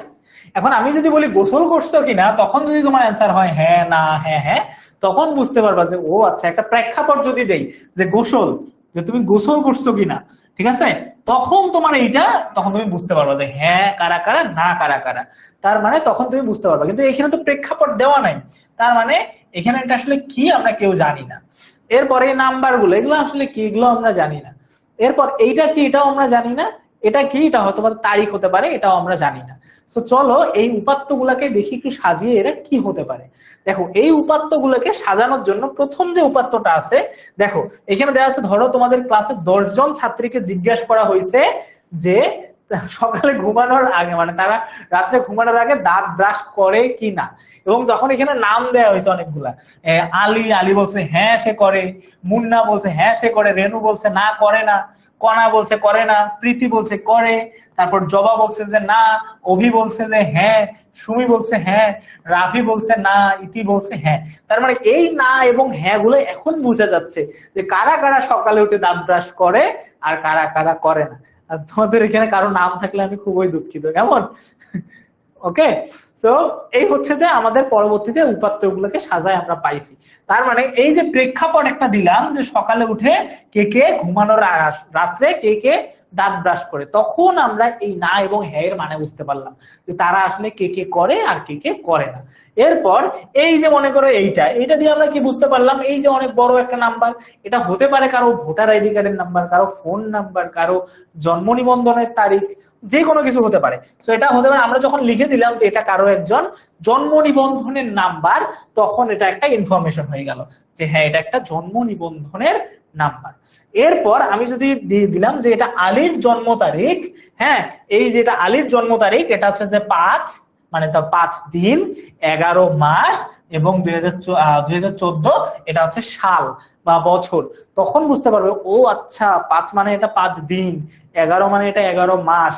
A: এখন আমি যদি বলি গোসল করছো কিনা, তখন যদি তোমার অ্যান্সার হয় হ্যাঁ না হ্যাঁ হ্যাঁ, তখন বুঝতে পারবা যে ও আচ্ছা, একটা প্রেক্ষাপট যদি দেই যে গোসল, যে তুমি গোসল করছো কিনা, ঠিক আছে, তখন তোমার এইটা, তখন তুমি বুঝতে পারবা যে হ্যাঁ কারা কারা, না কারা কারা। তার মানে তখন তুমি বুঝতে পারবা। কিন্তু এখানে তো প্রেক্ষাপট দেওয়া নাই, তার মানে এখানে এটা আসলে কি আমরা কেউ জানি না। এরপরে এই নাম্বার গুলো, এগুলো আসলে কি, এগুলো আমরা জানি না। এরপর এইটা কি, এটাও আমরা জানি না। এটা কি, এটা হয়তো তারিখ হতে পারে, এটাও আমরা জানি না। তো চলো এই উপাত্ত গুলাকে দেখি একটু সাজিয়ে এরা কি হতে পারে। দেখো এই উপাত্ত গুলাকে সাজানোর জন্য প্রথম যে উপাত্তটা আছে, দেখো এখানে দেওয়া আছে, ধরো তোমাদের ক্লাসে ১০ জন ছাত্রীকে জিজ্ঞাসা করা হয়েছে যে সকালে ঘুমানোর আগে, মানে তারা রাত্রে ঘুমানোর আগে দাঁত ব্রাশ করে কি না। এবং যখন এখানে নাম দেওয়া হয়েছে অনেকগুলা, আলী, আলী বলছে হ্যাঁ সে করে, মুন্না বলছে হ্যাঁ সে করে, রেনু বলছে না করে না, কণা বলছে করে না, প্রীতি বলছে করে, তারপর জবা বলছে যে না, অভি বলছে যে হ্যাঁ, সুমি বলছে হ্যাঁ, রাফি বলছে না, ইতি বলছে হ্যাঁ। তার মানে এই না এবং হ্যাঁ গুলো এখন বুঝা যাচ্ছে যে কারা কারা সকালে উঠে দাঁত ব্রাশ করে আর কারা কারা করে না। আর তোমাদের এখানে কারো নাম থাকলে আমি খুবই দুঃখিত, কেমন? ওকে, সো এই হচ্ছে যে আমাদের পরবর্তীতে উপাত্ত গুলোকে সাজায় আমরা পাইছি। তার মানে এই যে প্রেক্ষাপট একটা দিলাম যে সকালে উঠে কে কে ঘুমানোর রাত্রে কে কে দাঁত ব্রাশ করে, তখন আমরা এই না এবং হ্যাঁ এর মানে বুঝতে পারলাম যে তারা আসলে কে কে করে আর কে কে করে না। এরপর এই যে মনে করো এইটা দিয়ে আমরা কি বুঝতে পারলাম, এই যে অনেক বড় একটা নাম্বার, এটা হতে পারে কারো ভোটার আইডি কার্ডের নাম্বার, কারো ফোন নাম্বার, কারো জন্ম নিবন্ধনের তারিখ, যে কোনো কিছু হতে পারে। তো এটা হতে পারে, আমরা যখন লিখে দিলাম যে এটা কারো একজন জন্ম নিবন্ধনের নাম্বার, তখন এটা একটা ইনফরমেশন হয়ে গেল যে হ্যাঁ এটা একটা জন্ম নিবন্ধনের নাম্বার। এরপর আমি যদি দিয়ে দিলাম যে এটা আলীর জন্ম তারিখ, হ্যাঁ এই যেটা আলীর জন্ম তারিখ এটা হচ্ছে যে 5, মানে তা 5 দিন 11 মাস এবং 2014 এটা হচ্ছে সাল বা বছর, তখন বুঝতে পারবে ও আচ্ছা 5 মানে এটা 5 দিন, 11 মানে এটা 11 মাস,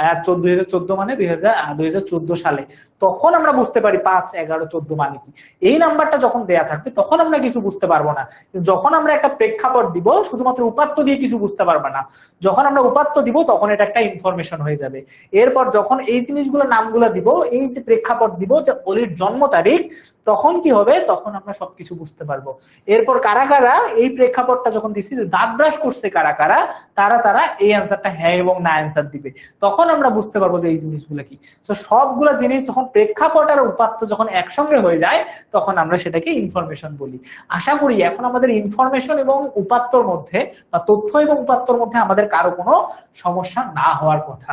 A: আর 2014 মানে 2014 সালে। তখন আমরা বুঝতে পারি 5, 11, 14 মানে কি। এই নাম্বারটা যখন দেয়া থাকবে তখন আমরা কিছু বুঝতে পারবো না। যখন আমরা একটা প্রেক্ষাপট দিব, শুধুমাত্র উপাত্ত দিয়ে কিছু বুঝতে পারবে না, যখন আমরা উপাত্ত দিব তখন এটা একটা ইনফরমেশন হয়ে যাবে। এরপর যখন এই জিনিসগুলো নামগুলো দিব, এই যে প্রেক্ষাপট দিব যে অলির জন্ম তারিখ, তখন কি হবে, তখন আমরা সবকিছু বুঝতে পারবো। এরপর কারা কারা এই প্রেক্ষাপটটা যখন দিছি দাঁত ব্রাশ করছে কারা কারা, তারা তারা এই অ্যান্সারটা হ্যাঁ এবং না অ্যান্সার দিবে, তখন আমরা বুঝতে পারবো যে এই জিনিসগুলো কি। তো সবগুলা জিনিস যখন প্রেক্ষাপট আর উপাত্ত যখন একসঙ্গে হয়ে যায় তখন আমরা সেটাকে ইনফরমেশন বলি। আশা করি এখন আমাদের ইনফরমেশন এবং উপাত্তর মধ্যে বা তথ্য এবং উপাত্তর মধ্যে আমাদের কারো কোনো সমস্যা না হওয়ার কথা।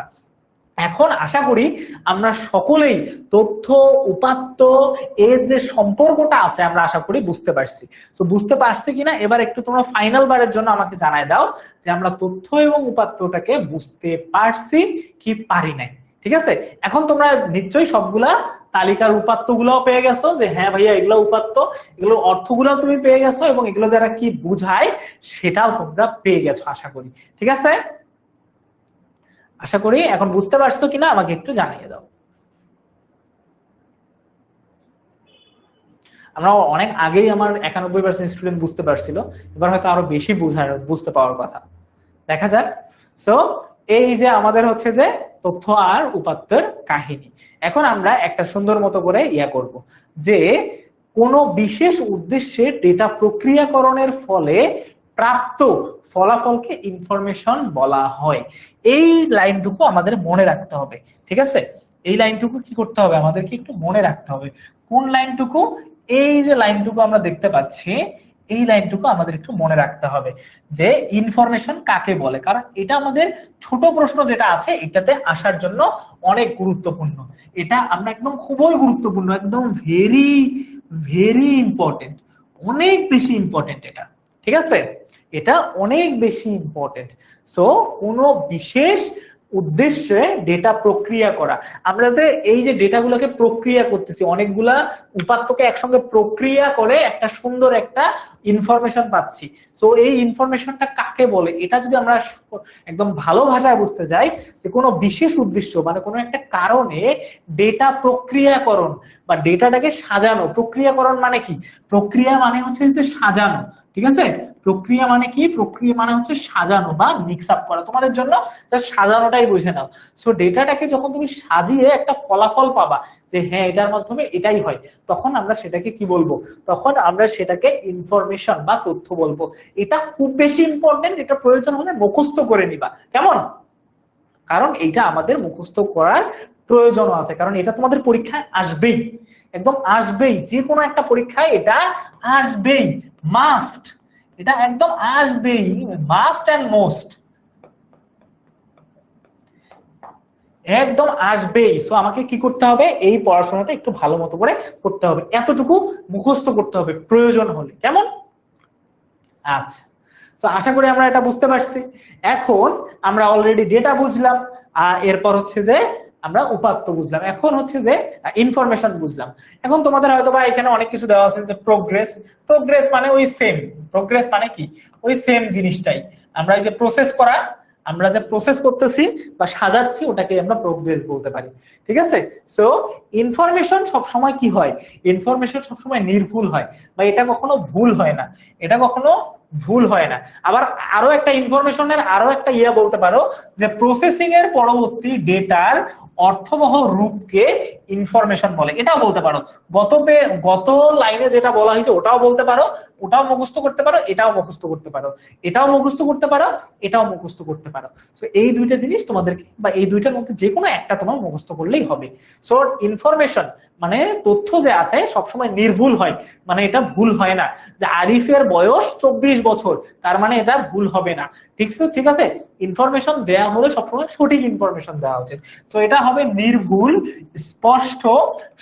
A: এখন আশা করি আমরা সকলেই তথ্য উপাত্ত এর যে সম্পর্কটা আছে আমরা আশা করি বুঝতে পারছি। তো বুঝতে পারছি কিনা এবার একটু তোমরা ফাইনাল বারের জন্য আমাকে জানাই দাও যে আমরা তথ্য এবং উপাত্তটাকে বুঝতে পারছি কি পারি নাই। ঠিক আছে, এখন তোমরা নিশ্চয়ই সবগুলা তালিকার উপাত্ত গুলাও পেয়ে গেছো যে হ্যাঁ ভাইয়া এগুলো উপাত্ত, এগুলোর অর্থগুলাও তুমি পেয়ে গেছো এবং এগুলো দ্বারা কি বুঝায় সেটাও তোমরা পেয়ে গেছো আশা করি। ঠিক আছে, আশা করি এখন বুঝতে পারছো কিনা আমাকে একটু জানিয়ে দাও। আমরা অনেক আগেই আমার 91% স্টুডেন্ট বুঝতে পারছিল, এবার হয়তো আরো বেশি বুঝতে পাওয়ার কথা, দেখা যাক। সো এই যে আমাদের হচ্ছে যে তথ্য আর উপাত্তের কাহিনী, এখন আমরা একটা সুন্দর মতো করে করব যে কোন বিশেষ উদ্দেশ্যে ডেটা প্রক্রিয়াকরণের ফলে প্রাপ্ত ফলাফলকে ইনফরমেশন বলা হয়। এই লাইনটুকু আমাদের মনে রাখতে হবে। ঠিক আছে, এই লাইনটুকু কি করতে হবে, আমাদেরকে একটু মনে রাখতে হবে। কোন লাইনটুকু, এই যে লাইনটুকু আমরা দেখতে পাচ্ছি, এই লাইনটুকু আমাদের একটু মনে রাখতে হবে যে ইনফরমেশন কাকে বলে, কারণ এটা আমাদের ছোট প্রশ্ন যেটা আছে এটাতে আসার জন্য অনেক গুরুত্বপূর্ণ। এটা আমরা একদম খুবই গুরুত্বপূর্ণ, একদম ভেরি ভেরি ইম্পর্টেন্ট, অনেক বেশি ইম্পর্টেন্ট এটা। ঠিক আছে, এটা অনেক বেশি ইম্পর্টেন্ট। সো কোনো বিশেষ উদ্দেশ্যে ডেটা প্রক্রিয়া করা, আমরা যে এই যে ডেটাগুলোকে প্রক্রিয়া করতেছি, অনেকগুলা উপাত্তকে একসঙ্গে প্রক্রিয়া করে একটা সুন্দর একটা ইনফরমেশন পাচ্ছি। সো এই ইনফরমেশনটা কাকে বলে, এটা যদি আমরা একদম ভালো ভাষায় বুঝতে যাই যে কোনো বিশেষ উদ্দেশ্য মানে কোনো একটা কারণে ডেটা প্রক্রিয়াকরণ বা ডেটাটাকে সাজানো। প্রক্রিয়াকরণ মানে কি, প্রক্রিয়া মানে হচ্ছে যে সাজানো। ঠিক আছে, প্রক্রিয়া মানে কি, প্রক্রিয়া মানে হচ্ছে সাজানো বা মিক্স আপ করা। তোমাদের জন্য জাস্ট সাজানোটাই বুঝে নাও। সো ডেটাটাকে যখন তুমি সাজিয়ে একটা ফলাফল পাবা যে হ্যাঁ এটার মাধ্যমে এটাই হয়, তখন আমরা সেটাকে কি বলবো, তখন আমরা সেটাকে ইনফরমেশন বা তথ্য বলবো। এটা খুব বেশি ইম্পর্টেন্ট, এটা প্রয়োজন হলে মুখস্থ করে নিবা, কেমন? কারণ এইটা আমাদের মুখস্থ করার প্রয়োজন আছে, কারণ এটা তোমাদের পরীক্ষায় আসবেই, একদম আসবেই, যে কোনো একটা পরীক্ষায় এটা আসবেই, মাস্ট, এটা একদম আসবেই, মাস্ট এন্ড মোস্ট, একদম আসবেই। সো আমাকে কি করতে হবে, এই পড়াশোনাটা একটু ভালো মতো করে করতে হবে, এতটুকু মুখস্থ করতে হবে প্রয়োজন হলে, কেমন? আচ্ছা, তো আশা করি আমরা এটা বুঝতে পারছি। এখন আমরা অলরেডি ডেটা বুঝলাম, এরপর হচ্ছে যে আমরা উপাত্ত বুঝলাম, এখন হচ্ছে যে ইনফরমেশন বুঝলাম। এখন তোমাদের হয়তো বা এখানে অনেক কিছু দেওয়া আছে যে প্রোগ্রেস, প্রোগ্রেস মানে ওই সেম, প্রোগ্রেস মানে কি ওই সেম জিনিসটাই, আমরা এই যে প্রসেস করা, আমরা যে প্রসেস করতেছি বা সাজাচ্ছি ওটাকে আমরা প্রোগ্রেস বলতে পারি। ঠিক আছে, সো ইনফরমেশন সবসময় কি হয়, ইনফরমেশন সবসময় নির্ভুল হয় বা এটা কখনো ভুল হয় না, এটা কখনো ভুল হয় না। আবার আরো একটা ইনফরমেশনের আরো একটা বলতে পারো যে প্রসেসিং এর পরবর্তী ডেটার অর্থবহ রূপকে ইনফরমেশন বলে, এটাও বলতে পারো। গত লাইনে যেটা বলা হয়েছে ওটাও বলতে পারো, ওটাও মুখস্থ করতে পারো, এটাও মুখস্থ করতে পারো, এটাও মুখস্থ করতে পারো, এটাও মুখস্থ করতে পারো। সো এই দুইটা জিনিস তোমাদেরকে বা এই দুইটার মধ্যে যে কোনো একটা তোমার মুখস্থ করলেই হবে। সো ইনফরমেশন মানে তথ্য যে আছে সবসময় নির্ভুল হয়, মানে এটা ভুল হয় না, যে আরিফের বয়স 24 বছর তার মানে এটা ভুল হবে না। ঠিক আছে, ইনফরমেশন দেয়া হলে সবসময় সঠিক ইনফরমেশন দেওয়া উচিত। তো এটা হবে নির্ভুল, স্পষ্ট,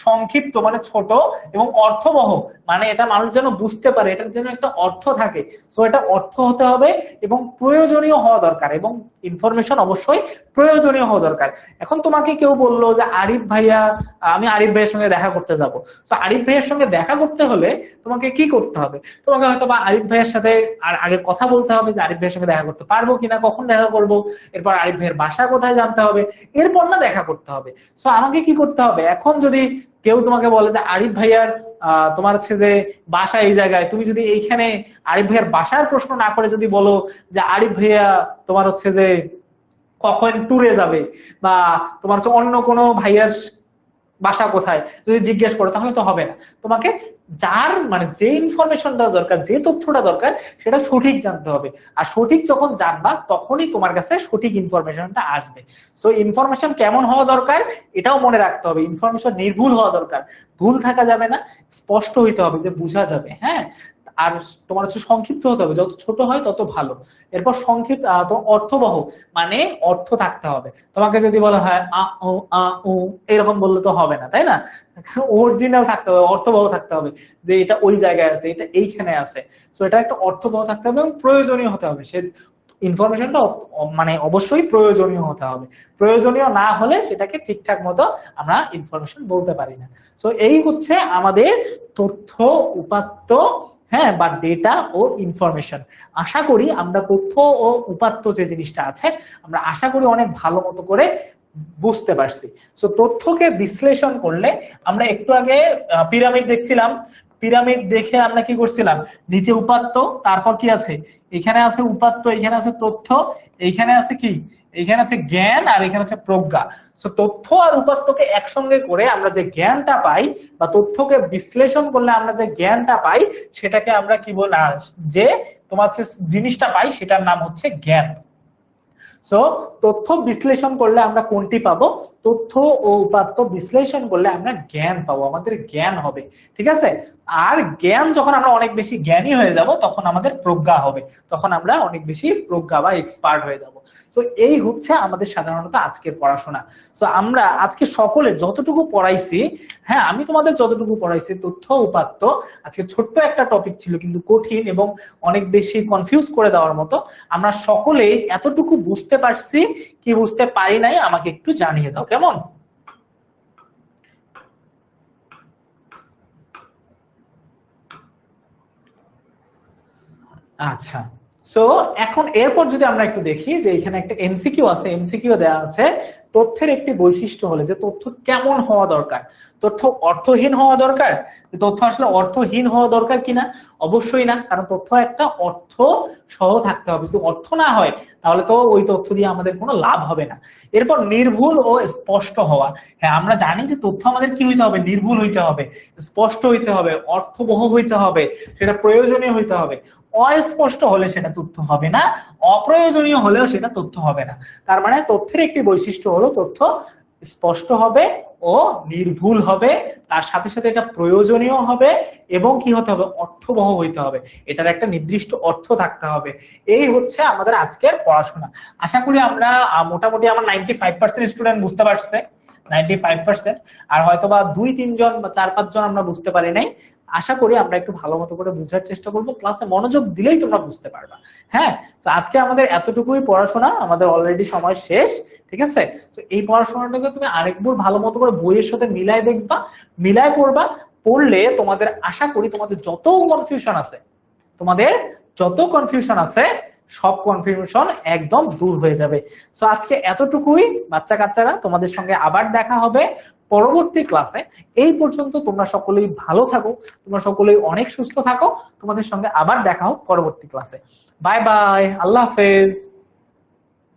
A: সংক্ষিপ্ত মানে ছোট, এবং অর্থবহ মানে এটা মানুষ যেন বুঝতে পারে, এটার যেন একটা অর্থ থাকে। সো এটা অর্থ হতে হবে এবং প্রয়োজনীয় হওয়া দরকার, এবং ইনফরমেশন অবশ্যই প্রয়োজনীয় হওয়া দরকার। এখন তোমাকে কেউ বললো যে আরিফ ভাইয়া, আমি আরিফ ভাইয়ের সঙ্গে দেখা করতে যাব, তো আরিফ ভাইয়ের সঙ্গে দেখা করতে হলে তোমাকে কি করতে হবে? তোমাকে হয়তো বা আরিফ ভাইয়ের সাথে আর আগে কথা বলতে হবে যে আরিফ ভাইয়ের সঙ্গে দেখা করতে পারবো কিনা, কখন দেখা করব, এরপর আরিফ ভাইয়ের বাসা কোথায় জানতে হবে, এরপর না দেখা করতে হবে। সো আমাকে কি করতে হবে? এখন যদি কেউ তোমাকে বলে যে আরিফ ভাইয়ার তোমার হচ্ছে যে বাসা এই জায়গায়, তুমি যদি এইখানে আরিফ ভাইয়ার বাসার প্রশ্ন না করে যদি বলো যে আরিফ ভাইয়া তোমার হচ্ছে যে কখন ট্যুরে যাবে, বা তোমার হচ্ছে অন্য কোনো ভাইয়ার বাসা কোথায় যদি জিজ্ঞেস করো, তাহলে তো হবে না। তোমাকে যার মানে যে ইনফরমেশনটা দরকার, যে তথ্যটা দরকার, সেটা সঠিক জানতে হবে। আর সঠিক যখন জানবা তখনই তোমার কাছে সঠিক ইনফরমেশনটা আসবে। সো ইনফরমেশন কেমন হওয়া দরকার এটাও মনে রাখতে হবে। ইনফরমেশন নির্ভুল হওয়া দরকার, ভুল থাকা যাবে না, স্পষ্ট হইতে হবে যে বোঝা যাবে। হ্যাঁ, আর তোমার হচ্ছে সংক্ষিপ্ত হতে হবে, যত ছোট হয় তত ভালো। এরপর সংক্ষিপ্ত অর্থবহ মানে অর্থ থাকতে হবে। তোমাকে যদি বলা হয় এরকম বললে তো হবে না, তাই না? অরিজিনাল থাকতে হবে, অর্থবহ থাকতে হবে, যে এটা ওই জায়গায় আছে, এটা এইখানে আছে। তো এটা একটা অর্থবহ থাকতে হবে এবং প্রয়োজনীয় হতে হবে। সে ইনফরমেশনটা মানে অবশ্যই প্রয়োজনীয় হতে হবে। প্রয়োজনীয় না হলে সেটাকে ঠিকঠাক মতো আমরা ইনফরমেশন বলতে পারি না। তো এই হচ্ছে আমাদের তথ্য উপাত্ত, হ্যাঁ, বা ডেটা ও ইনফরমেশন। আশা করি আমরা তথ্য ও উপাত্ত যে জিনিসটা আছে আমরা আশা করি অনেক ভালো মতো করে বুঝতে পারছি। তো তথ্যকে বিশ্লেষণ করলে আমরা একটু আগে পিরামিড দেখছিলাম, পিরামিড দেখে আমরা কি করছিলাম, নিচে উপাত্ত, তারপর কি আছে, এখানে আছে উপাত্ত, এখানে আছে তথ্য, এইখানে আছে কি, এখানে আছে জ্ঞান, আর এখানে আছে প্রজ্ঞা। সো তথ্য আর উপাত্তকে একসঙ্গে করে আমরা যে জ্ঞানটা পাই, বা তথ্যকে বিশ্লেষণ করলে আমরা যে জ্ঞানটা পাই, সেটাকে আমরা কি বলি, যে তোমার জিনিসটা পাই সেটার নাম হচ্ছে জ্ঞান। সো তথ্য বিশ্লেষণ করলে আমরা কোনটি পাবো? তথ্য ও উপাত্ত বিশ্লেষণ করলে আমরা জ্ঞান পাবো, আমাদের জ্ঞান হবে। ঠিক আছে? আর জ্ঞান যখন আমরা অনেক বেশি জ্ঞানী হয়ে যাব তখন আমাদের প্রজ্ঞা হবে, তখন আমরা অনেক বেশি প্রজ্ঞা বা এক্সপার্ট হয়ে যাব। তো এই হচ্ছে আমাদের সাধারণত আজকের পড়াশোনা। তো আমরা আজকে সকলে যতটুকু পড়াইছি, হ্যাঁ আমি তোমাদের যতটুকু পড়াইছি তথ্য উপাত্ত, আজকে ছোট্ট একটা টপিক ছিল কিন্তু কঠিন এবং অনেক বেশি কনফিউজ করে দেওয়ার মতো। আমরা সকলেই এতটুকু বুঝতে পারছি, কি বুঝতে পারি নাই আমাকে একটু জানিয়ে দাও, কেমন? আচ্ছা, সো এখন এরপর যদি আমরা একটু দেখি যে এখানে একটা এমসিকিউ আছে, এমসিকিউ দেওয়া আছে তথ্যের একটি বৈশিষ্ট্য হলে যে তথ্য কেমন হওয়া দরকার। তথ্য অর্থহীন হওয়া দরকার? তথ্য আসলে অর্থহীন হওয়া দরকার কিনা? অবশ্যই না, কারণ তথ্য একটা অর্থ সহ থাকতে হবে। যদি অর্থ না হয় তাহলে তো ওই তথ্য দিয়ে আমাদের কোনো লাভ হবে না। এরপর নির্ভুল ও স্পষ্ট হওয়া। হ্যাঁ আমরা জানি যে তথ্য আমাদের কি হইতে হবে, নির্ভুল হইতে হবে, স্পষ্ট হইতে হবে, অর্থবহ হইতে হবে, সেটা প্রয়োজনীয় হইতে হবে। অস্পষ্ট হলে সেটা তথ্য হবে না, অপ্রয়োজনীয় হলেও সেটা তথ্য হবে না। তার মানে তথ্যের একটি বৈশিষ্ট্য হলো তথ্য স্পষ্ট হবে ও নির্ভুল হবে, তার সাথে সাথে এটা প্রয়োজনীয় হবে এবং কি হতে হবে, অর্থবহ হইতে হবে, এটার একটা নির্দিষ্ট অর্থ থাকতে হবে। এই হচ্ছে আমাদের আজকের পড়াশোনা। আশা করি আমরা মোটামুটি আমার 95% স্টুডেন্ট বুঝতে পারছে, 95%, আর হয়তো বা 2-3 জন বা 4-5 জন আমরা বুঝতে পারি নাই। আশা করি আমরা একটু ভালো মতো করে বোঝার চেষ্টা করবো, ক্লাসে মনোযোগ দিলেই তোমরা বুঝতে পারবা। হ্যাঁ, তো আজকে আমাদের এতটুকুই পড়াশোনা, আমাদের অলরেডি সময় শেষ। ঠিক আছে? তো এই পড়াশোনাটাকে তুমি আরেকবার ভালো মতো করে বইয়ের সাথে মিলাই দেখবা, মিলাই পড়বা। পড়লে তোমাদের আশা করি তোমাদের যত কনফিউশন আছে, তোমাদের যত কনফিউশন আছে সব কনফিউশন একদম দূর হয়ে যাবে। সো আজকে এতটুকুই বাচ্চা কাচ্চারা, তোমাদের সঙ্গে আবার দেখা হবে পরবর্তী ক্লাসে। এই পর্যন্ত তোমরা সকলেই ভালো থাকো, তোমরা সকলেই অনেক সুস্থ থাকো। তোমাদের সঙ্গে আবার দেখা হোক পরবর্তী ক্লাসে। বাই বাই, আল্লাহ হাফেজ।